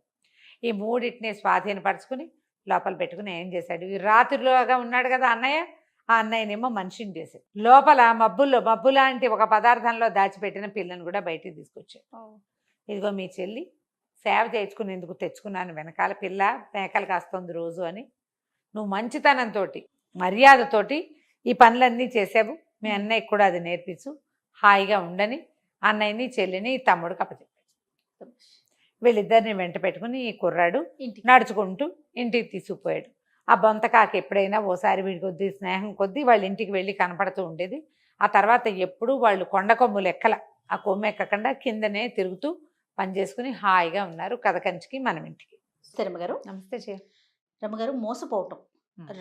ఈ మూడింటిని స్వాధీనపరచుకుని లోపల పెట్టుకుని ఏం చేశాడు, ఈ రాత్రిలోగా ఉన్నాడు కదా అన్నయ్య, ఆ అన్నయ్యనేమో మనిషిని చేశాడు. లోపల మబ్బు లాంటి ఒక పదార్థంలో దాచిపెట్టిన పిల్లని కూడా బయటికి తీసుకొచ్చాడు. ఇదిగో మీ చెల్లి సేవ చేయించుకునేందుకు తెచ్చుకున్నాను, వెనకాల పిల్ల మేకలు కాస్తుంది రోజు అని. నువ్వు మంచితనంతో మర్యాదతోటి ఈ పనులన్నీ చేసావు, మీ అన్నయ్యకి కూడా అది నేర్పించు, హాయిగా ఉండని అన్నయ్యని చెల్లిని తమ్ముడికి అప్పచెప్పాడు. వీళ్ళిద్దరిని వెంట పెట్టుకుని ఈ కుర్రాడు నడుచుకుంటూ ఇంటికి తీసుకుపోయాడు. ఆ బొంతకాకి ఎప్పుడైనా ఓసారి వీడి కొద్దీ స్నేహం కొద్దీ వాళ్ళ ఇంటికి వెళ్ళి కనపడుతూ ఉండేది. ఆ తర్వాత ఎప్పుడూ వాళ్ళు కొండ కొమ్ములు ఎక్కల, ఆ కొమ్ము ఎక్కకుండా కిందనే తిరుగుతూ పనిచేసుకుని హాయిగా ఉన్నారు. కథ కంచికి మనం ఇంటికి. రమ్మగారు నమస్తే. రమ్మగారు, మోసపోవటం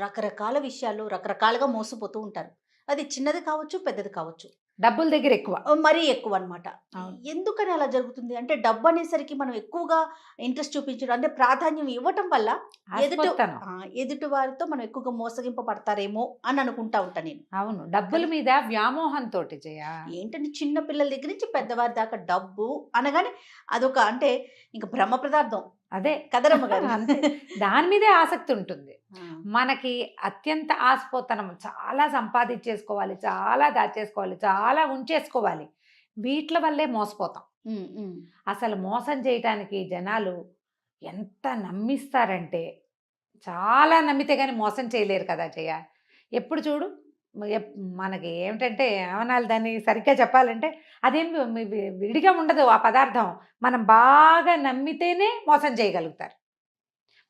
రకరకాల విషయాలు రకరకాలుగా మోసపోతూ ఉంటారు. అది చిన్నది కావచ్చు, పెద్దది కావచ్చు. డబ్బుల దగ్గర ఎక్కువ, మరీ ఎక్కువ అనమాట. ఎందుకని అలా జరుగుతుంది అంటే, డబ్బు అనేసరికి మనం ఎక్కువగా ఇంట్రెస్ట్ చూపించడం అంటే ప్రాధాన్యం ఇవ్వటం వల్ల ఎదుటి వారితో మనం ఎక్కువగా మోసగింపబడతారేమో అని అనుకుంటా ఉంటాను నేను. అవును, డబ్బుల మీద వ్యామోహంతో ఏంటంటే చిన్న పిల్లల దగ్గర నుంచి పెద్దవారి దాకా డబ్బు అనగానే అదొక అంటే ఇంకా బ్రహ్మ పదార్థం. అదే కదరమ్మ గారు, అంతే, దాని మీదే ఆసక్తి ఉంటుంది. మనకి అత్యంత ఆశపోతనం, చాలా సంపాదించేసుకోవాలి, చాలా దాచేసుకోవాలి, చాలా ఉంచేసుకోవాలి. వీటి వల్లే మోసపోతాం. అసలు మోసం చేయటానికి జనాలు ఎంత నమ్మిస్తారంటే, చాలా నమ్మితే కానీ మోసం చేయలేరు కదా జయ. ఎప్పుడు చూడు మనకి ఏమిటంటే ఏమనాలి, దాన్ని సరిగ్గా చెప్పాలంటే అదేం విడిగా ఉండదు ఆ పదార్థం. మనం బాగా నమ్మితేనే మోసం చేయగలుగుతారు.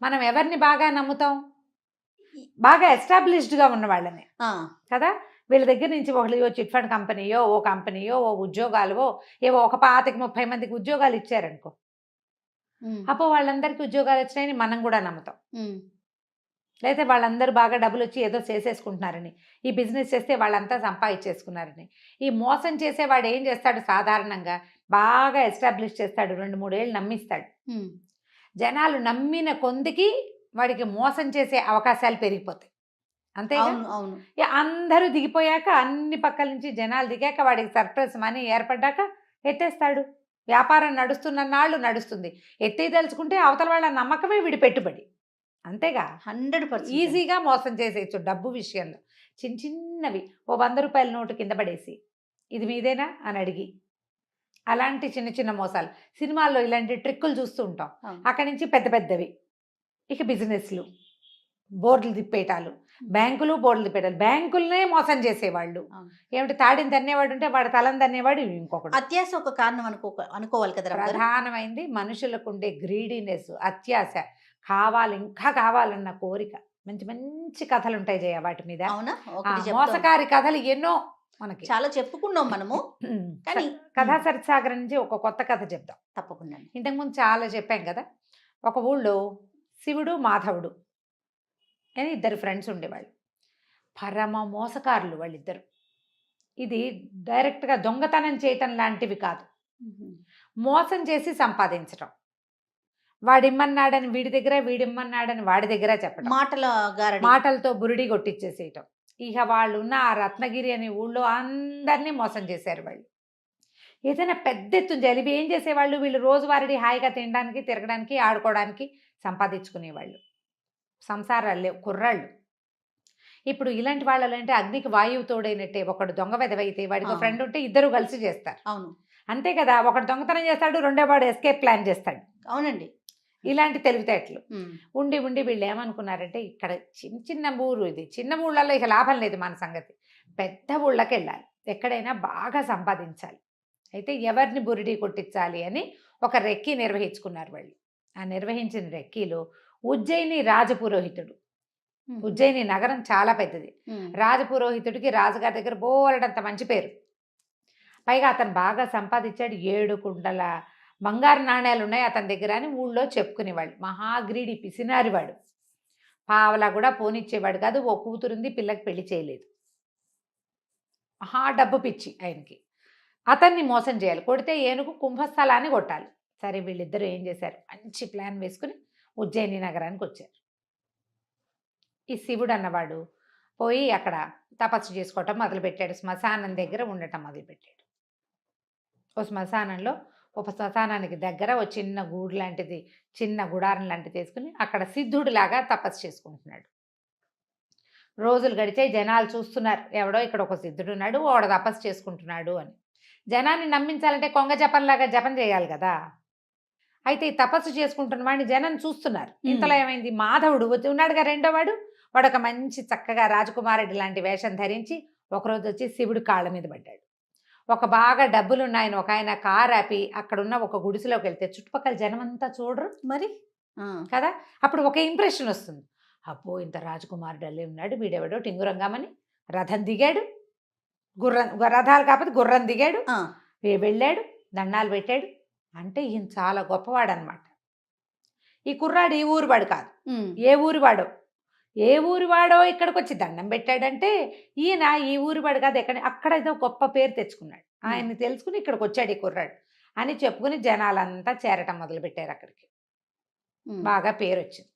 మనం ఎవరిని బాగా నమ్ముతాం? బాగా ఎస్టాబ్లిష్డ్గా ఉన్న వాళ్ళని కదా. వీళ్ళ దగ్గర నుంచి ఒకళ్ళు చిట్ ఫండ్ కంపెనీయో, ఓ కంపెనీయో, ఓ ఉద్యోగాలు, ఏవో ఒక 25-30 మందికి ఉద్యోగాలు ఇచ్చారనుకో, అప్పుడు వాళ్ళందరికీ ఉద్యోగాలు వచ్చినాయని మనం కూడా నమ్ముతాం. లేకపోతే వాళ్ళందరూ బాగా డబ్బులు వచ్చి ఏదో చేసేసుకుంటున్నారని, ఈ బిజినెస్ చేస్తే వాళ్ళంతా సంపాదించేసుకున్నారని. ఈ మోసం చేసేవాడు ఏం చేస్తాడు? సాధారణంగా బాగా ఎస్టాబ్లిష్ చేస్తాడు, 2-3 ఏళ్ళు నమ్మిస్తాడు. జనాలు నమ్మిన కొందికి వాడికి మోసం చేసే అవకాశాలు పెరిగిపోతాయి. అంతే. అందరూ దిగిపోయాక, అన్ని పక్కల నుంచి జనాలు దిగాక, వాడికి సర్ప్రైజ్ మనీ ఏర్పడ్డాక ఎత్తేస్తాడు. వ్యాపారం నడుస్తున్న నాళ్ళు నడుస్తుంది. ఎత్తేదలుచుకుంటే అవతల వాళ్ళ నమ్మకమే వీడి పెట్టుబడి. అంతేగా, 100% ఈజీగా మోసం చేసేయచ్చు డబ్బు విషయంలో. చిన్నవి, ఓ 100 రూపాయల నోటు కింద పడేసి ఇది మీదేనా అని అడిగి, అలాంటి చిన్న మోసాలు. సినిమాల్లో ఇలాంటి ట్రిక్కులు చూస్తూ ఉంటాం. అక్కడి నుంచి పెద్ద పెద్దవి, ఇక బిజినెస్లు, బోర్డులు తిప్పేయటాలు, బ్యాంకులు బోర్డులు తిప్పేటాలు. బ్యాంకులనే మోసం చేసేవాళ్ళు. ఏమిటి, తాడిని తన్నేవాడు ఉంటే వాడు తలని తన్నేవాడు ఇంకొకటి. అత్యాశ ఒక కారణం అనుకోవాలి కదా. ప్రధానమైంది మనుషులకు ఉండే గ్రీడీనెస్, అత్యాశ, కావాలి ఇంకా కావాలన్న కోరిక. మంచి మంచి కథలు ఉంటాయి జయ వాటి మీద. మోసకారి కథలు ఎన్నో మనకి చాలా చెప్పుకున్నాం మనము. కానీ కథా సరిసాగర్ నుంచి ఒక కొత్త కథ చెప్దాం. తప్పకుండా. ఇంతకుముందు చాలా చెప్పాం కదా. ఒక ఊళ్ళో శివుడు మాధవుడు అని 2 ఫ్రెండ్స్ ఉండేవాళ్ళు. పరమ మోసకారులు వాళ్ళిద్దరు. ఇది డైరెక్ట్గా దొంగతనం చేయటం లాంటివి కాదు, మోసం చేసి సంపాదించటం. వాడిమ్మన్నాడని వీడి దగ్గర, వీడిమ్మన్నాడని వాడి దగ్గర చెప్పడం, మాటలతో బురిడి కొట్టించేసేయటం. ఇక వాళ్ళు ఉన్న ఆ రత్నగిరి అనే ఊళ్ళో అందరినీ మోసం చేశారు వాళ్ళు. ఏదైనా పెద్ద ఎత్తున జలిబి ఏం చేసేవాళ్ళు, వీళ్ళు రోజువారీ హాయిగా తినడానికి, తిరగడానికి, ఆడుకోవడానికి సంపాదించుకునేవాళ్ళు. సంసారాలు లేవు, కుర్రాళ్ళు. ఇప్పుడు ఇలాంటి వాళ్ళు అంటే అగ్నికి వాయువు తోడైనట్టే. ఒకడు దొంగ వెదవైతే వాడికి ఫ్రెండ్ ఉంటే ఇద్దరు కలిసి చేస్తారు. అవును, అంతే కదా. ఒకడు దొంగతనం చేస్తాడు, రెండో వాడు ఎస్కేప్ ప్లాన్ చేస్తాడు. అవునండి. ఇలాంటి తెలివితేటలు ఉండి వీళ్ళు ఏమనుకున్నారంటే, ఇక్కడ చిన్న ఊరు, ఇది చిన్న ఊళ్ళల్లో ఇక లాభం లేదు మన సంగతి, పెద్ద ఊళ్ళకి వెళ్ళాలి, ఎక్కడైనా బాగా సంపాదించాలి. అయితే ఎవరిని బురిడి కొట్టించాలి అని ఒక రెక్కీ నిర్వహించుకున్నారు వాళ్ళు. ఆ నిర్వహించిన రెక్కీలో ఉజ్జయిని రాజపురోహితుడు. ఉజ్జయిని నగరం చాలా పెద్దది. రాజపురోహితుడికి రాజుగారి దగ్గర బోలెడంత మంచి పేరు. పైగా అతను బాగా సంపాదించాడు. 7 కుండల బంగారు నాణ్యాలు ఉన్నాయి అతని దగ్గర అని ఊళ్ళో చెప్పుకునేవాళ్ళు. మహాగ్రీడి, పిసినారివాడు. పావలా కూడా పోనిచ్చేవాడు కాదు. ఓ కూతురుంది, పిల్లకి పెళ్లి చేయలేదు. మహా డబ్బు పిచ్చి ఆయనకి. అతన్ని మోసం చేయాలి. కొడితే ఏనుగు కుంభస్థలాన్ని కొట్టాలి. సరే వీళ్ళిద్దరూ ఏం చేశారు, మంచి ప్లాన్ వేసుకుని ఉజ్జయిని నగరానికి వచ్చారు. ఈ శివుడు అన్నవాడు పోయి అక్కడ తపస్సు చేసుకోవటం మొదలుపెట్టాడు. శ్మశానం దగ్గర ఉండటం మొదలుపెట్టాడు. ఓ శ్మశానంలో ఒక శ్మశానానికి దగ్గర ఓ చిన్న గూడు లాంటిది, చిన్న గుడారం లాంటిది తీసుకుని అక్కడ సిద్ధుడిలాగా తపస్సు చేసుకుంటున్నాడు. రోజులు గడిచాయి, జనాలు చూస్తున్నారు, ఎవడో ఇక్కడ ఒక సిద్ధుడు ఉన్నాడు, వాడు తపస్సు చేసుకుంటున్నాడు అని. జనాన్ని నమ్మించాలంటే కొంగ జపంలాగా జపం చేయాలి కదా. అయితే ఈ తపస్సు చేసుకుంటున్న వాడిని జనం చూస్తున్నారు. ఇంతలో ఏమైంది, మాధవుడు ఉన్నాడుగా రెండోవాడు, వాడు ఒక మంచి చక్కగా రాజకుమారుడి లాంటి వేషం ధరించి ఒకరోజు వచ్చి శివుడి కాళ్ళ మీద పడ్డాడు. ఒక బాగా డబ్బులున్నాయని ఒక ఆయన కారు ఆపి అక్కడున్న ఒక గుడిసెలోకి వెళ్తే చుట్టుపక్కల జనం అంతా చూడరు మరి కదా. అప్పుడు ఒక ఇంప్రెషన్ వస్తుంది, అబ్బో ఇంత రాజకుమారుడు అల్లే ఉన్నాడు, వీడెవడో టింగురంగామని రథం దిగాడు, రథాలు కాకపోతే గుర్రం దిగాడు, వెళ్ళాడు, దండాలు పెట్టాడు అంటే ఈయన చాలా గొప్పవాడు అనమాట. ఈ కుర్రాడు ఈ ఊరు వాడు కాదు, ఏ ఊరి వాడో ఇక్కడికి వచ్చి దండం పెట్టాడంటే ఈయన ఈ ఊరి వాడు కాదు, అక్కడ ఏదో గొప్ప పేరు తెచ్చుకున్నాడు. ఆయన్ని తెలుసుకుని ఇక్కడికి వచ్చాడు ఈ కుర్రాడు అని చెప్పుకుని జనాలంతా చేరటం మొదలుపెట్టారు. అక్కడికి బాగా పేరు వచ్చింది.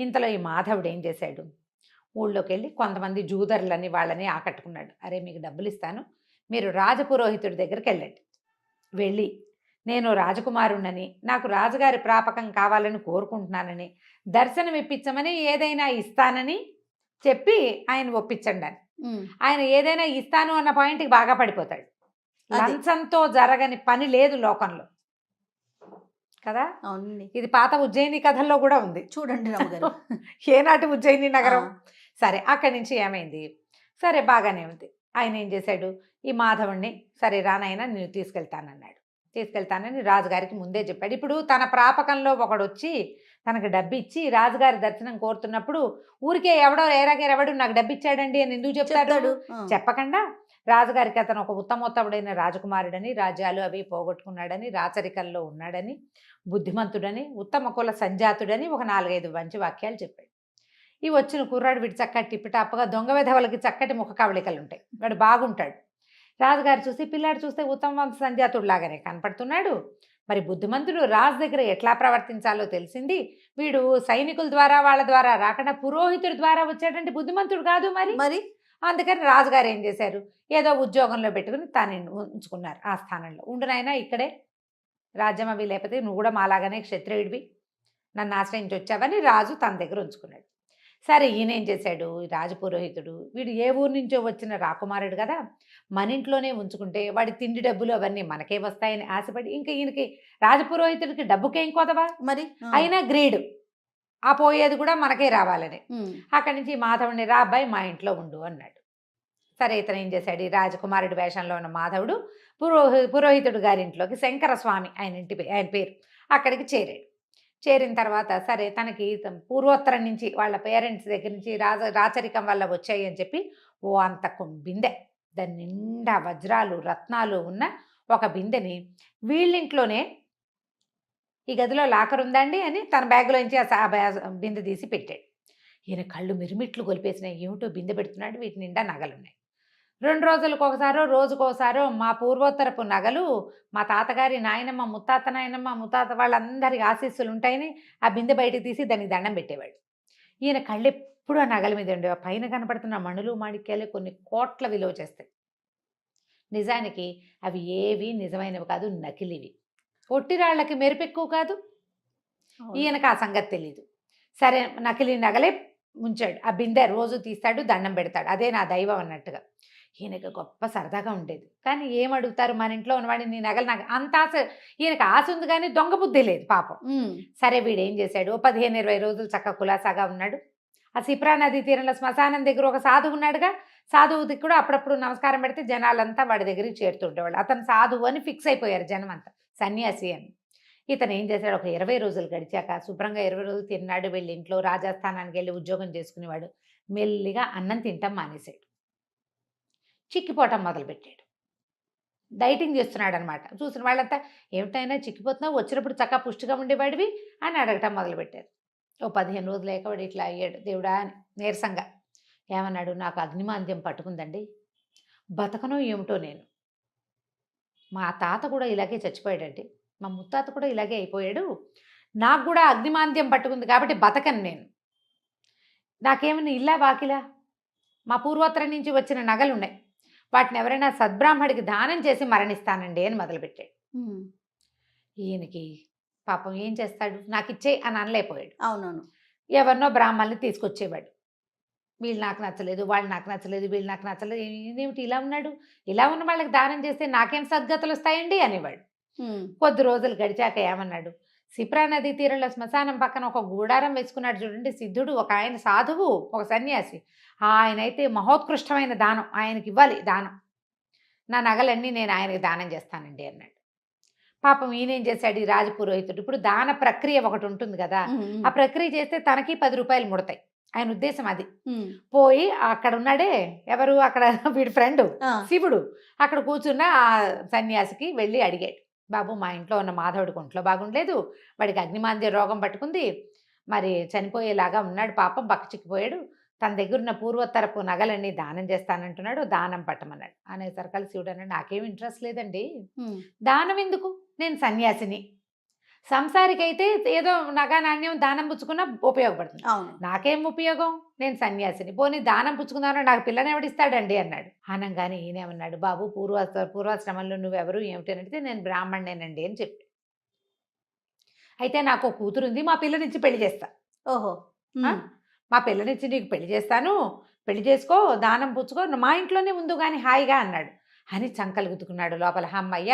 ఇంతలో ఈ మాధవుడు ఏం చేశాడు, ఊళ్ళోకి వెళ్ళి కొంతమంది జూదరులని వాళ్ళని ఆకట్టుకున్నాడు. అరే మీకు డబ్బులు ఇస్తాను, మీరు రాజపురోహితుడి దగ్గరికి వెళ్ళండి, వెళ్ళి నేను రాజకుమారుణ్ణని, నాకు రాజుగారి ప్రాపకం కావాలని కోరుకుంటున్నానని, దర్శనం ఇప్పించమని, ఏదైనా ఇస్తానని చెప్పి ఆయన ఒప్పించండి అని. ఆయన ఏదైనా ఇస్తాను అన్న పాయింట్కి బాగా పడిపోతాడు. లంచంతో జరగని పని లేదు లోకంలో కదా. ఇది పాత ఉజ్జయిని కథల్లో కూడా ఉంది చూడండి. ఏనాటి ఉజ్జయిని నగరం. సరే అక్కడి నుంచి ఏమైంది, సరే బాగానే ఉంది. ఆయన ఏం చేశాడు, ఈ మాధవుణ్ణి సరే రానైనా నేను తీసుకెళ్తానని రాజుగారికి ముందే చెప్పాడు. ఇప్పుడు తన ప్రాపకంలో ఒకడు వచ్చి తనకు డబ్బు ఇచ్చి రాజుగారి దర్శనం కోరుతున్నప్పుడు ఊరికే ఎవడు నాకు డబ్బు ఇచ్చాడండి అని ఎందుకు చెప్తాడు? చెప్పకుండా రాజుగారికి అతను ఒక ఉత్తమోత్తముడైన రాజకుమారుడని, రాజ్యాలు అవి పోగొట్టుకున్నాడని, రాచరికల్లో ఉన్నాడని, బుద్ధిమంతుడని, ఉత్తమ కుల సంజాతుడని ఒక 4-5 మంచి వాక్యాలు చెప్పాడు. ఈ వచ్చిన కుర్రాడు వీడు చక్కటి టిప్పిటాప్గా దొంగ విధవలకి చక్కటి ముఖ కవళికలు ఉంటాయి, వాడు బాగుంటాడు. రాజుగారు చూసి పిల్లాడు చూస్తే ఉత్తమ సంజాతుడు లాగానే కనపడుతున్నాడు, మరి బుద్ధిమంతుడు, రాజు దగ్గర ఎట్లా ప్రవర్తించాలో తెలిసింది, వీడు సైనికుల ద్వారా వాళ్ళ ద్వారా రాకుండా పురోహితుడి ద్వారా వచ్చాడంటే బుద్ధిమంతుడు కాదు మరి. అందుకని రాజుగారు ఏం చేశారు, ఏదో ఉద్యోగంలో పెట్టుకుని తాను ఉంచుకున్నారు. ఆ స్థానంలో ఉండునైనా ఇక్కడే రాజ్యం అవి, లేకపోతే నువ్వు కూడా మాలాగానే క్షత్రియుడివి, నన్ను ఆశ్రయించి వచ్చావని రాజు తన దగ్గర ఉంచుకున్నాడు. సరే ఈయన ఏం చేశాడు, రాజపురోహితుడు వీడు ఏ ఊరు నుంచో వచ్చిన రాకుమారుడు కదా, మన ఇంట్లోనే ఉంచుకుంటే వాడి తిండి డబ్బులు అవన్నీ మనకే వస్తాయని ఆశపడి, ఇంకా ఈయనకి రాజపురోహితుడికి డబ్బుకేం కోదవా మరి, అయినా గ్రీడు, ఆ పోయేది కూడా మనకే రావాలని. అక్కడి నుంచి మాధవుడిని రా అబ్బాయి మా ఇంట్లో ఉండు అన్నాడు. సరే ఇతను ఏం చేశాడు, ఈ రాజకుమారుడి వేషంలో ఉన్న మాధవుడు పురోహితుడు గారింట్లోకి, శంకరస్వామి ఆయన పేరు, అక్కడికి చేరాడు. చేరిన తర్వాత సరే తనకి పూర్వోత్తరం నుంచి వాళ్ళ పేరెంట్స్ దగ్గర నుంచి రాచరికం వల్ల వచ్చాయి అని చెప్పి ఓ అంత బిందె, దాని నిండా వజ్రాలు రత్నాలు ఉన్న ఒక బిందెని వీళ్ళింట్లోనే, ఈ గదిలో లాకర్ ఉందండి అని తన బ్యాగులోంచి ఆ బిందె తీసి పెట్టాడు. ఈయన కళ్ళు మిరుమిట్లు గొలిపేసినాయి, ఏమిటో బిందె పెడుతున్నాడు, వీటి నిండా నగలున్నాయి. 2 రోజులకు ఒకసారో రోజుకోసారో మా పూర్వోత్తరపు నగలు, మా తాతగారి నాయనమ్మ, ముత్తాత నాయనమ్మ, ముత్తాత వాళ్ళందరి ఆశీస్సులు ఉంటాయని ఆ బిందె బయటకు తీసి దానికి దండం పెట్టేవాడు. ఈయన కళ్ళు ఎప్పుడు ఆ నగల మీద ఉండేవి. పైన కనపడుతున్న మణులు మాణిక్యాలే కొన్ని కోట్ల విలువ చేస్తాయి. నిజానికి అవి ఏవి నిజమైనవి కాదు, నకిలివి. ఒట్టిరాళ్లకి మెరుపెక్కువ కాదు. ఈయనకు ఆ సంగతి తెలీదు. సరే నకిలీ నగలే ఉంచాడు. ఆ బిందె రోజు తీస్తాడు, దండం పెడతాడు, అదే నా దైవం అన్నట్టుగా. ఈయనకు గొప్ప సరదాగా ఉండేది. కానీ ఏమడుగుతారు, మన ఇంట్లో ఉన్నవాడిని నీ నగలు నాకు అంత ఆశ, ఈయనకు ఆశ ఉంది కానీ దొంగ బుద్ధి లేదు పాపం. సరే వీడేం చేశాడు, 15-20 రోజులు చక్కగా కులాసాగా ఉన్నాడు. ఆ సిప్రా నదీ తీరంలో శ్మశానం దగ్గర ఒక సాధువు ఉన్నాడుగా, సాధువుకి కూడా అప్పుడప్పుడు నమస్కారం పెడితే జనాలంతా వాడి దగ్గరికి చేరుతుండేవాళ్ళు. అతను సాధువు అని ఫిక్స్ అయిపోయారు జనం అంతా, సన్యాసి అని. ఇతను ఏం చేశాడు, ఒక 20 రోజులు గడిచాక శుభ్రంగా 20 రోజులు తిన్నాడు. వెళ్ళి ఇంట్లో రాజస్థానానికి వెళ్ళి ఉద్యోగం చేసుకునేవాడు. మెల్లిగా అన్నం తింటాం మానేశాడు, చిక్కిపోవటం మొదలుపెట్టాడు. డైటింగ్ చేస్తున్నాడు అనమాట. చూసిన వాళ్ళంతా ఏమిటైనా చిక్కిపోతున్నావు, వచ్చినప్పుడు చక్కగా పుష్టిగా ఉండేవాడివి అని అడగటం మొదలుపెట్టారు. ఓ 15 రోజులు లేకవాడు ఇట్లా అయ్యాడు దేవుడా అని నీరసంగా. ఏమన్నాడు, నాకు అగ్నిమాంద్యం పట్టుకుందండి, బతకనో ఏమిటో నేను, మా తాత కూడా ఇలాగే చచ్చిపోయాడండి, మా ముత్తాత కూడా ఇలాగే అయిపోయాడు, నాకు కూడా అగ్నిమాంద్యం పట్టుకుంది కాబట్టి బతకను నేను, నాకేమైనా ఇల్లా వాకిలా, మా పూర్వోత్తరం నుంచి వచ్చిన నగలు ఉన్నాయి, వాటిని ఎవరైనా సద్బ్రాహ్మడికి దానం చేసి మరణిస్తానండి అని మొదలుపెట్టాడు. ఈయనకి పాపం ఏం చేస్తాడు, నాకు ఇచ్చే అని అనలేకపోయాడు. అవునవును. ఎవరినో బ్రాహ్మణుల్ని తీసుకొచ్చేవాడు, వీళ్ళు నాకు నచ్చలేదు, వాళ్ళు నాకు నచ్చలేదు, వీళ్ళు నాకు నచ్చలేదు, ఇదేమిటి ఇలా ఉన్నాడు, ఇలా ఉన్న వాళ్ళకి దానం చేస్తే నాకేం సద్గతులు వస్తాయండి అనేవాడు. కొద్ది రోజులు గడిచాక ఏమన్నాడు, సిప్రా నదీ తీరంలో శ్మశానం పక్కన ఒక గూడారం వేసుకున్నాడు చూడండి సిద్ధుడు, ఒక ఆయన సాధువు, ఒక సన్యాసి, ఆయన అయితే మహోత్కృష్టమైన దానం, ఆయనకి ఇవ్వాలి దానం, నా నగలన్నీ నేను ఆయనకి దానం చేస్తానండి అన్నాడు. పాపం ఈయనేం చేశాడు, ఈ రాజపురోహితుడు, ఇప్పుడు దాన ప్రక్రియ ఒకటి ఉంటుంది కదా, ఆ ప్రక్రియ చేస్తే తనకి 10 రూపాయలు ముడతాయి, ఆయన ఉద్దేశం అది. పోయి అక్కడ ఉన్నాడే ఎవరు, అక్కడ వీడి ఫ్రెండ్ శివుడు, అక్కడ కూర్చున్న ఆ సన్యాసికి వెళ్ళి అడిగాడు, బాబు మా ఇంట్లో ఉన్న మాధవుడికి ఒంట్లో బాగుండలేదు, వాడికి అగ్నిమాంద్య రోగం పట్టుకుంది, మరి చనిపోయేలాగా ఉన్నాడు, పాపం బక్కచిక్కిపోయాడు, తన దగ్గర ఉన్న పూర్వోత్తరపు నగలన్నీ దానం చేస్తానంటున్నాడు, దానం పట్టమన్నాడు. అనేసరికల్ శివుడు అన్నాడు, నాకేం ఇంట్రెస్ట్ లేదండి, దానం ఎందుకు, నేను సన్యాసిని, సంసారికైతే ఏదో నగా నాణ్యం దానం పుచ్చుకున్నా ఉపయోగపడుతుంది, నాకేం ఉపయోగం, నేను సన్యాసిని, పోనీ దానం పుచ్చుకుందామని నాకు పిల్లని ఎవడిస్తాడండి అన్నాడు. అనగానే ఈయనేమన్నాడు, బాబు పూర్వాశ్రమంలో నువ్వెవరు ఏమిటి అని అడిగితే నేను బ్రాహ్మణేనండి అని చెప్పి, అయితే నాకు కూతురు ఉంది, మా పిల్లనిచ్చి పెళ్లి చేస్తా. ఓహో, మా పిల్లనిచ్చి నీకు పెళ్లి చేస్తాను, పెళ్లి చేసుకో, దానం పుచ్చుకో, మా ఇంట్లోనే ఉండు కానీ హాయిగా అన్నాడు. అని చంకలు గుద్దుకున్నాడు లోపల, అమ్మయ్య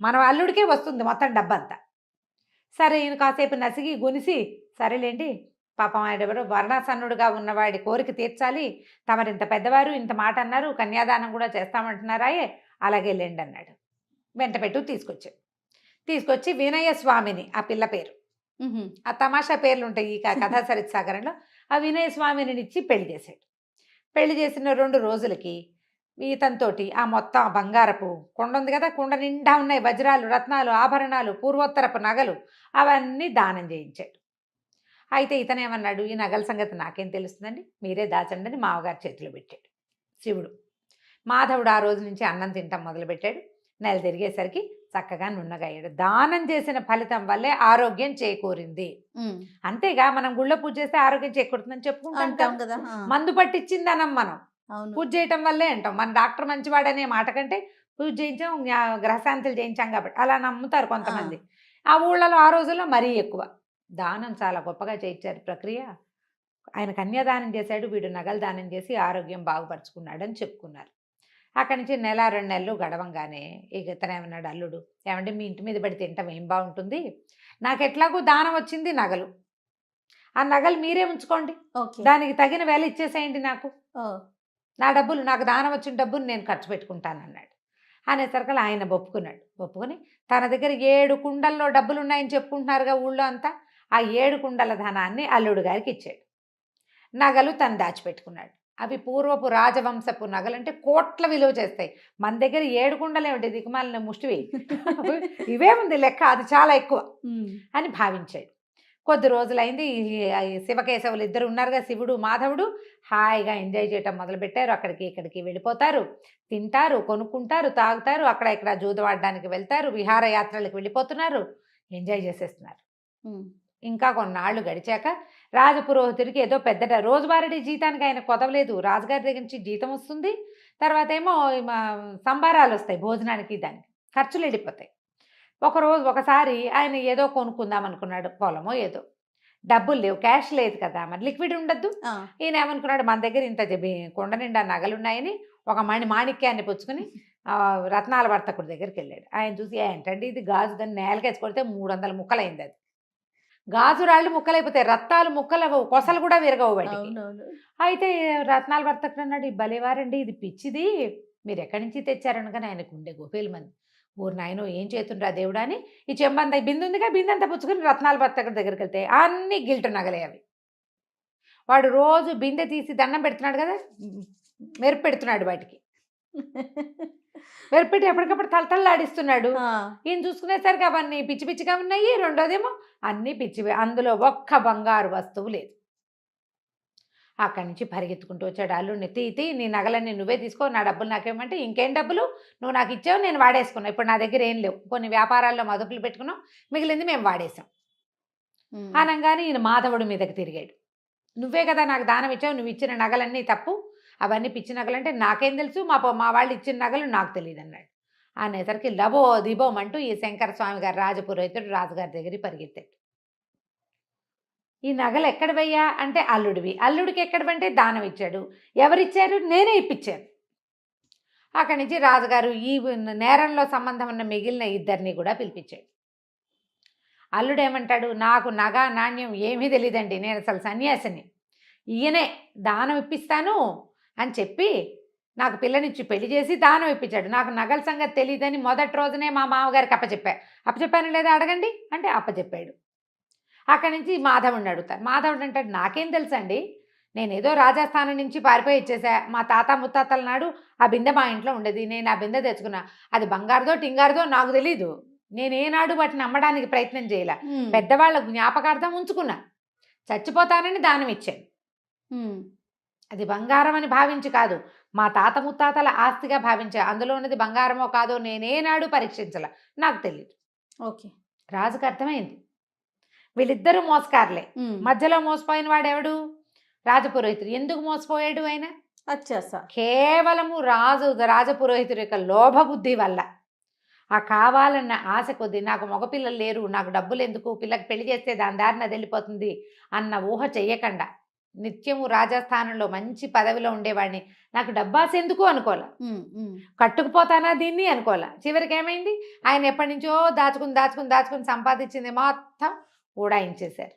మన అల్లుడికే వస్తుంది మొత్తం డబ్బంతా. సరే ఈయన కాసేపు నసిగి గునిసి, సరేలేండి పాపం ఆయనెవరో వర్ణాసన్నుడుగా ఉన్నవాడి కోరిక తీర్చాలి, తమరింత పెద్దవారు ఇంత మాట అన్నారు, కన్యాదానం కూడా చేస్తామంటున్నారాయే, అలాగే లేండి అన్నాడు. వెంట పెట్టు తీసుకొచ్చి వినయ స్వామిని, ఆ పిల్ల పేరు, ఆ తమాషా పేర్లు ఉంటాయి ఈ కథా సరిత్ సాగరంలో, ఆ వినయ స్వామిని ఇచ్చి పెళ్లి చేశాడు. పెళ్లి చేసిన 2 రోజులకి ఈతంతోటి ఆ మొత్తం బంగారపు కుండ ఉంది కదా, కుండ నిండా ఉన్నాయి వజ్రాలు, రత్నాలు, ఆభరణాలు, పూర్వోత్తరపు నగలు, అవన్నీ దానం చేయించాడు. అయితే ఇతనేమన్నాడు, ఈ నగల సంగతి నాకేం తెలుస్తుందండి, మీరే దాచండి అని మామగారి చేతిలో పెట్టాడు శివుడు. మాధవుడు ఆ రోజు నుంచి అన్నం తింటాం మొదలుపెట్టాడు. నెల తిరిగేసరికి చక్కగా నున్నగయ్యాడు. దానం చేసిన ఫలితం వల్లే ఆరోగ్యం చేకూరింది. అంతేగా మనం గుళ్ళో పూజ చేస్తే ఆరోగ్యం చేకూరుతుందని చెప్పుకుంటాం కదా, మందు పట్టించిందనం మనం పూజ చేయటం వల్లే అంటాం. మన డాక్టర్ మంచివాడనే మాట కంటే పూజ చేయించాం, గ్రహశాంతులు చేయించాం కాబట్టి అలా నమ్ముతారు కొంతమంది. ఆ ఊళ్ళలో ఆ రోజుల్లో మరీ ఎక్కువ దానం చాలా గొప్పగా చేయించారు ప్రక్రియ. ఆయన కన్యాదానం చేశాడు, వీడు నగలు దానం చేసి ఆరోగ్యం బాగుపరుచుకున్నాడని చెప్పుకున్నారు. అక్కడి నుంచి 1-2 నెలలు గడవంగానే ఇక ఇతనేమన్నాడు అల్లుడు, ఏమంటే మీ ఇంటి మీద పడి తింటాం ఏం బాగుంటుంది, నాకు ఎట్లాగో దానం వచ్చింది నగలు, ఆ నగలు మీరే ఉంచుకోండి, దానికి తగిన వేల ఇచ్చేసేయండి, నా డబ్బులు, నాకు దానం వచ్చిన డబ్బులు నేను ఖర్చు పెట్టుకుంటానన్నాడు. అనేసరికి ఆయన ఒప్పుకొని తన దగ్గర 7 కుండల్లో డబ్బులు ఉన్నాయని చెప్పుకుంటున్నారుగా ఊళ్ళో అంతా, ఆ 7 కుండల ధనాన్ని అల్లుడు గారికి ఇచ్చాడు. నగలు తను దాచిపెట్టుకున్నాడు. అవి పూర్వపు రాజవంశపు నగలంటే కోట్ల విలువ చేస్తాయి. మన దగ్గర 7 కుండలు ఏమిటి దిక్కుమాలిన ముష్టివి, ఇవే ఉంది లెక్క, అది చాలా ఎక్కువ అని భావించాడు. కొద్ది రోజులైంది, శివకేశవులు ఇద్దరు ఉన్నారుగా, శివుడు మాధవుడు హాయిగా ఎంజాయ్ చేయటం మొదలుపెట్టారు. అక్కడికి ఇక్కడికి వెళ్ళిపోతారు, తింటారు, కొనుక్కుంటారు, తాగుతారు, అక్కడ ఇక్కడ జూదవాడడానికి వెళ్తారు, విహారయాత్రలకు వెళ్ళిపోతున్నారు, ఎంజాయ్ చేసేస్తున్నారు. ఇంకా కొన్నాళ్ళు గడిచాక రాజపురోహితుడికి ఏదో పెద్ద రోజువారీ జీతానికి ఆయన కొదవలేదు, రాజుగారి దగ్గర నుంచి జీతం వస్తుంది, తర్వాత ఏమో సంబారాలు వస్తాయి భోజనానికి, దానికి ఖర్చులు వెళ్ళిపోతాయి. ఒకసారి ఆయన ఏదో కొనుక్కుందాం అనుకున్నాడు, పొలమో ఏదో, డబ్బులు లేవు, క్యాష్ లేదు కదా, మరి లిక్విడ్ ఉండద్దు. ఈయన ఏమనుకున్నాడు, మన దగ్గర ఇంత కొండ నిండా నగలున్నాయని ఒక మాణిక్యాన్ని పుచ్చుకుని రత్నాల వర్తకుడి దగ్గరికి వెళ్ళాడు. ఆయన చూసి, ఏంటంటే ఇది గాజు, దాన్ని నేలకేసి కొడితే 300 ముక్కలైంది, అది గాజు రాళ్ళు ముక్కలైపోతాయి, రత్నాలు ముక్కలు కొసలు కూడా విరగవు వాటికి. అయితే రత్నాల వర్తకుడు అన్నాడు, భలేవారండి, ఇది పిచ్చిది, మీరు ఎక్కడి నుంచి తెచ్చారనగానే ఆయనకు ఉండే గోపేలు మంది, ఊరు నాయనో ఏం చేతుండ్రా దేవుడా అని ఈ చెంబంత బిందు ఉందిగా, బిందంతా పుచ్చుకుని రత్నాల వర్తకుడి దగ్గరికి వెళ్తే అన్ని గిల్టు నగలే అవి. వాడు రోజు బిందె తీసి దండం పెడుతున్నాడు కదా, మెరుపు పెడుతున్నాడు వాటికి, మెరుపెట్టి ఎప్పటికప్పుడు తలతల్లాడిస్తున్నాడు. ఈయన చూసుకునేసరికి అవన్నీ పిచ్చి పిచ్చిగా ఉన్నాయి. రెండోదేమో అన్నీ పిచ్చివే, అందులో ఒక్క బంగారు వస్తువు లేదు. అక్కడి నుంచి పరిగెత్తుకుంటూ వచ్చాడు. అల్లుడిని తీ నీ నగలన్నీ నువ్వే తీసుకో, నా డబ్బులు నాకేమంటే, ఇంకేం డబ్బులు నువ్వు నాకు ఇచ్చావు, నేను వాడేసుకున్నా, ఇప్పుడు నా దగ్గర ఏం లేవు, కొన్ని వ్యాపారాల్లో మదుపులు పెట్టుకున్నాం, మిగిలింది మేము వాడేసాం అనగానే ఈయన మాధవుడి మీదకి తిరిగాడు. నువ్వే కదా నాకు దానం ఇచ్చావు, నువ్వు ఇచ్చిన నగలన్నీ తప్పు, అవన్నీ పిచ్చి నగలు అంటే నాకేం తెలుసు, మా వాళ్ళు ఇచ్చిన నగలు నాకు తెలియదు అన్నాడు. అనేసరికి లబో దిబోమంటూ ఈ శంకర స్వామి గారు రాజపురోహితుడు రాజుగారి దగ్గరికి పరిగెత్తాడు. ఈ నగలు ఎక్కడవయ్యా అంటే అల్లుడివి. అల్లుడికి ఎక్కడవంటే దానం ఇచ్చాడు. ఎవరిచ్చారు? నేనే ఇప్పించాను. అక్కడి నుంచి రాజుగారు ఈ నేరంలో సంబంధం ఉన్న మిగిలిన ఇద్దరిని కూడా పిలిపించాడు. అల్లుడు ఏమంటాడు, నాకు నగ నాణ్యం ఏమీ తెలియదండి, నేను అసలు సన్యాసిని, ఈయనే దానం ఇప్పిస్తాను అని చెప్పి నాకు పిల్లనిచ్చి పెళ్లి చేసి దానం ఇప్పించాడు. నాకు నగల సంగతి తెలియదని మొదటి రోజునే మా మామగారికి అప్పచెప్పాను లేదా అడగండి అంటే అప్పచెప్పాడు. అక్కడి నుంచి మాధవుడిని అడుగుతారు. మాధవుడు అంటాడు, నాకేం తెలుసండి, నేను ఏదో రాజస్థానం నుంచి పారిపోయి ఇచ్చేసా, మా తాత ముత్తాతల నాడు ఆ బిందె మా ఇంట్లో ఉండేది, నేను ఆ బిందె తెచ్చుకున్నా, అది బంగారుదో టింగారుదో నాకు తెలీదు, నేను ఏనాడు వాటిని అమ్మడానికి ప్రయత్నం చేయలే, పెద్దవాళ్ళ జ్ఞాపకార్థం ఉంచుకున్నా, చచ్చిపోతానని దానం ఇచ్చాను, అది బంగారం అని భావించి కాదు, మా తాత ముత్తాతల ఆస్తిగా భావించా, అందులో ఉన్నది బంగారమో కాదో నేనేనాడు పరీక్షించాల, నాకు తెలియదు. ఓకే, రాజుకు అర్థమైంది వీళ్ళిద్దరూ మోసకారులే. మధ్యలో మోసపోయిన వాడెవడు? రాజపురోహితుడు. ఎందుకు మోసపోయాడు ఆయన? కేవలము రాజపురోహితుడి యొక్క లోభబుద్ధి వల్ల, ఆ కావాలన్న ఆశ కొద్దీ, నాకు మగపిల్లలు లేరు, నాకు డబ్బులు ఎందుకు, పిల్లకి పెళ్లి చేస్తే దాని దారిన వెళ్ళిపోతుంది అన్న ఊహ చెయ్యకుండా, నిత్యము రాజస్థానంలో మంచి పదవిలో ఉండేవాడిని, నాకు డబ్బాస ఎందుకు అనుకోలే, కట్టుకుపోతానా దీన్ని అనుకోలే. చివరికి ఏమైంది, ఆయన ఎప్పటి నుంచో దాచుకుని సంపాదించింది మొత్తం ఊడాయించేశారు.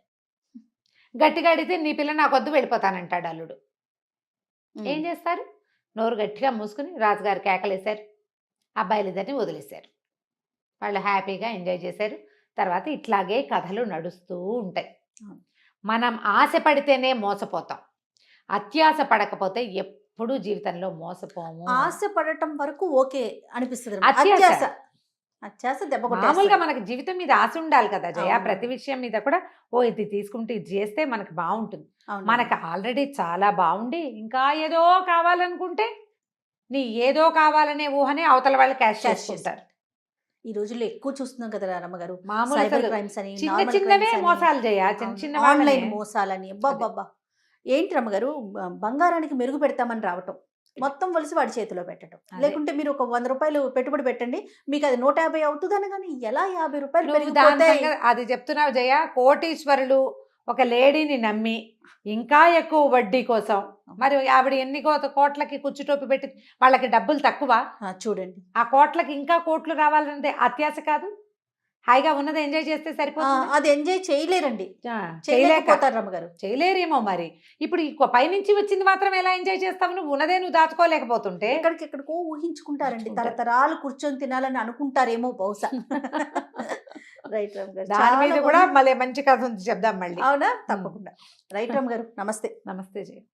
గట్టిగా అడిగితే నీ పిల్ల నాకు వద్దు వెళ్ళిపోతానంటాడు అల్లుడు. ఏం చేస్తారు? నోరు గట్టిగా మూసుకుని రాజుగారు కేకలేశారు, అబ్బాయిలిద్దరిని వదిలేశారు. వాళ్ళు హ్యాపీగా ఎంజాయ్ చేశారు. తర్వాత ఇట్లాగే కథలు నడుస్తూ ఉంటాయి. మనం ఆశ పడితేనే మోసపోతాం, అత్యాశ పడకపోతే ఎప్పుడూ జీవితంలో మోసపోము. ఆశ పడటం వరకు ఓకే అనిపిస్తుంది, అత్యాశ దెబ్బ మామూలుగా మనకి జీవితం మీద ఆశ ఉండాలి కదా జయ. ప్రతి విషయం మీద కూడా ఇది తీసుకుంటే ఇది చేస్తే మనకు బాగుంటుంది. మనకు ఆల్రెడీ చాలా బాగుండి ఇంకా ఏదో కావాలనుకుంటే నీ ఏదో కావాలనే ఊహనే అవతల వాళ్ళు క్యాష్ చేసుకుంటారు. ఈ రోజుల్లో ఎక్కువ చూస్తున్నాం కదా రమ్మగారు, చిన్నవే మోసాలు చేయ, చిన్న ఆన్లైన్ మోసాలని. బాబా ఏంటి రమ్మగారు, బంగారానికి మెరుగు పెడతామని రావటం, మొత్తం వలిసి వాడి చేతిలో పెట్టడం, లేకుంటే మీరు ఒక 100 రూపాయలు పెట్టుబడి పెట్టండి మీకు అది 150 అవుతుంది అనగానే ఎలా 50 రూపాయలు అది చెప్తున్నావు జయ. కోటీశ్వరులు ఒక లేడీని నమ్మి ఇంకా ఎక్కువ వడ్డీ కోసం, మరి ఆవిడ ఎన్ని కోట్లకి కుచ్చుటోపి పెట్టి వాళ్ళకి డబ్బులు తక్కువ చూడండి, ఆ కోట్లకి ఇంకా కోట్లు రావాలంటే అత్యాశ కాదు, హాయిగా ఉన్నది ఎంజాయ్ చేస్తే సరిపోతుంది. అది ఎంజాయ్ చేయలేరండి, చేయలేకపోతారు రమ్మగారు, చేయలేరేమో. మరి ఇప్పుడు ఈ పైనుంచి వచ్చింది మాత్రం ఎలా ఎంజాయ్ చేస్తావు? నువ్వు ఉన్నదే నువ్వు దాచుకోలేకపోతుంటే ఎక్కడికెక్కడికో ఊహించుకుంటారండి, తరతరాలు కూర్చొని తినాలని అనుకుంటారేమో బహుశా. రైట్ రామ్ గారు, దాని మీద కూడా మళ్ళీ మంచి కథ ఉంది చెప్దాం మళ్ళీ. అవునా? తప్పకుండా. రైట్ రామ్ గారు, నమస్తే. నమస్తే జయ.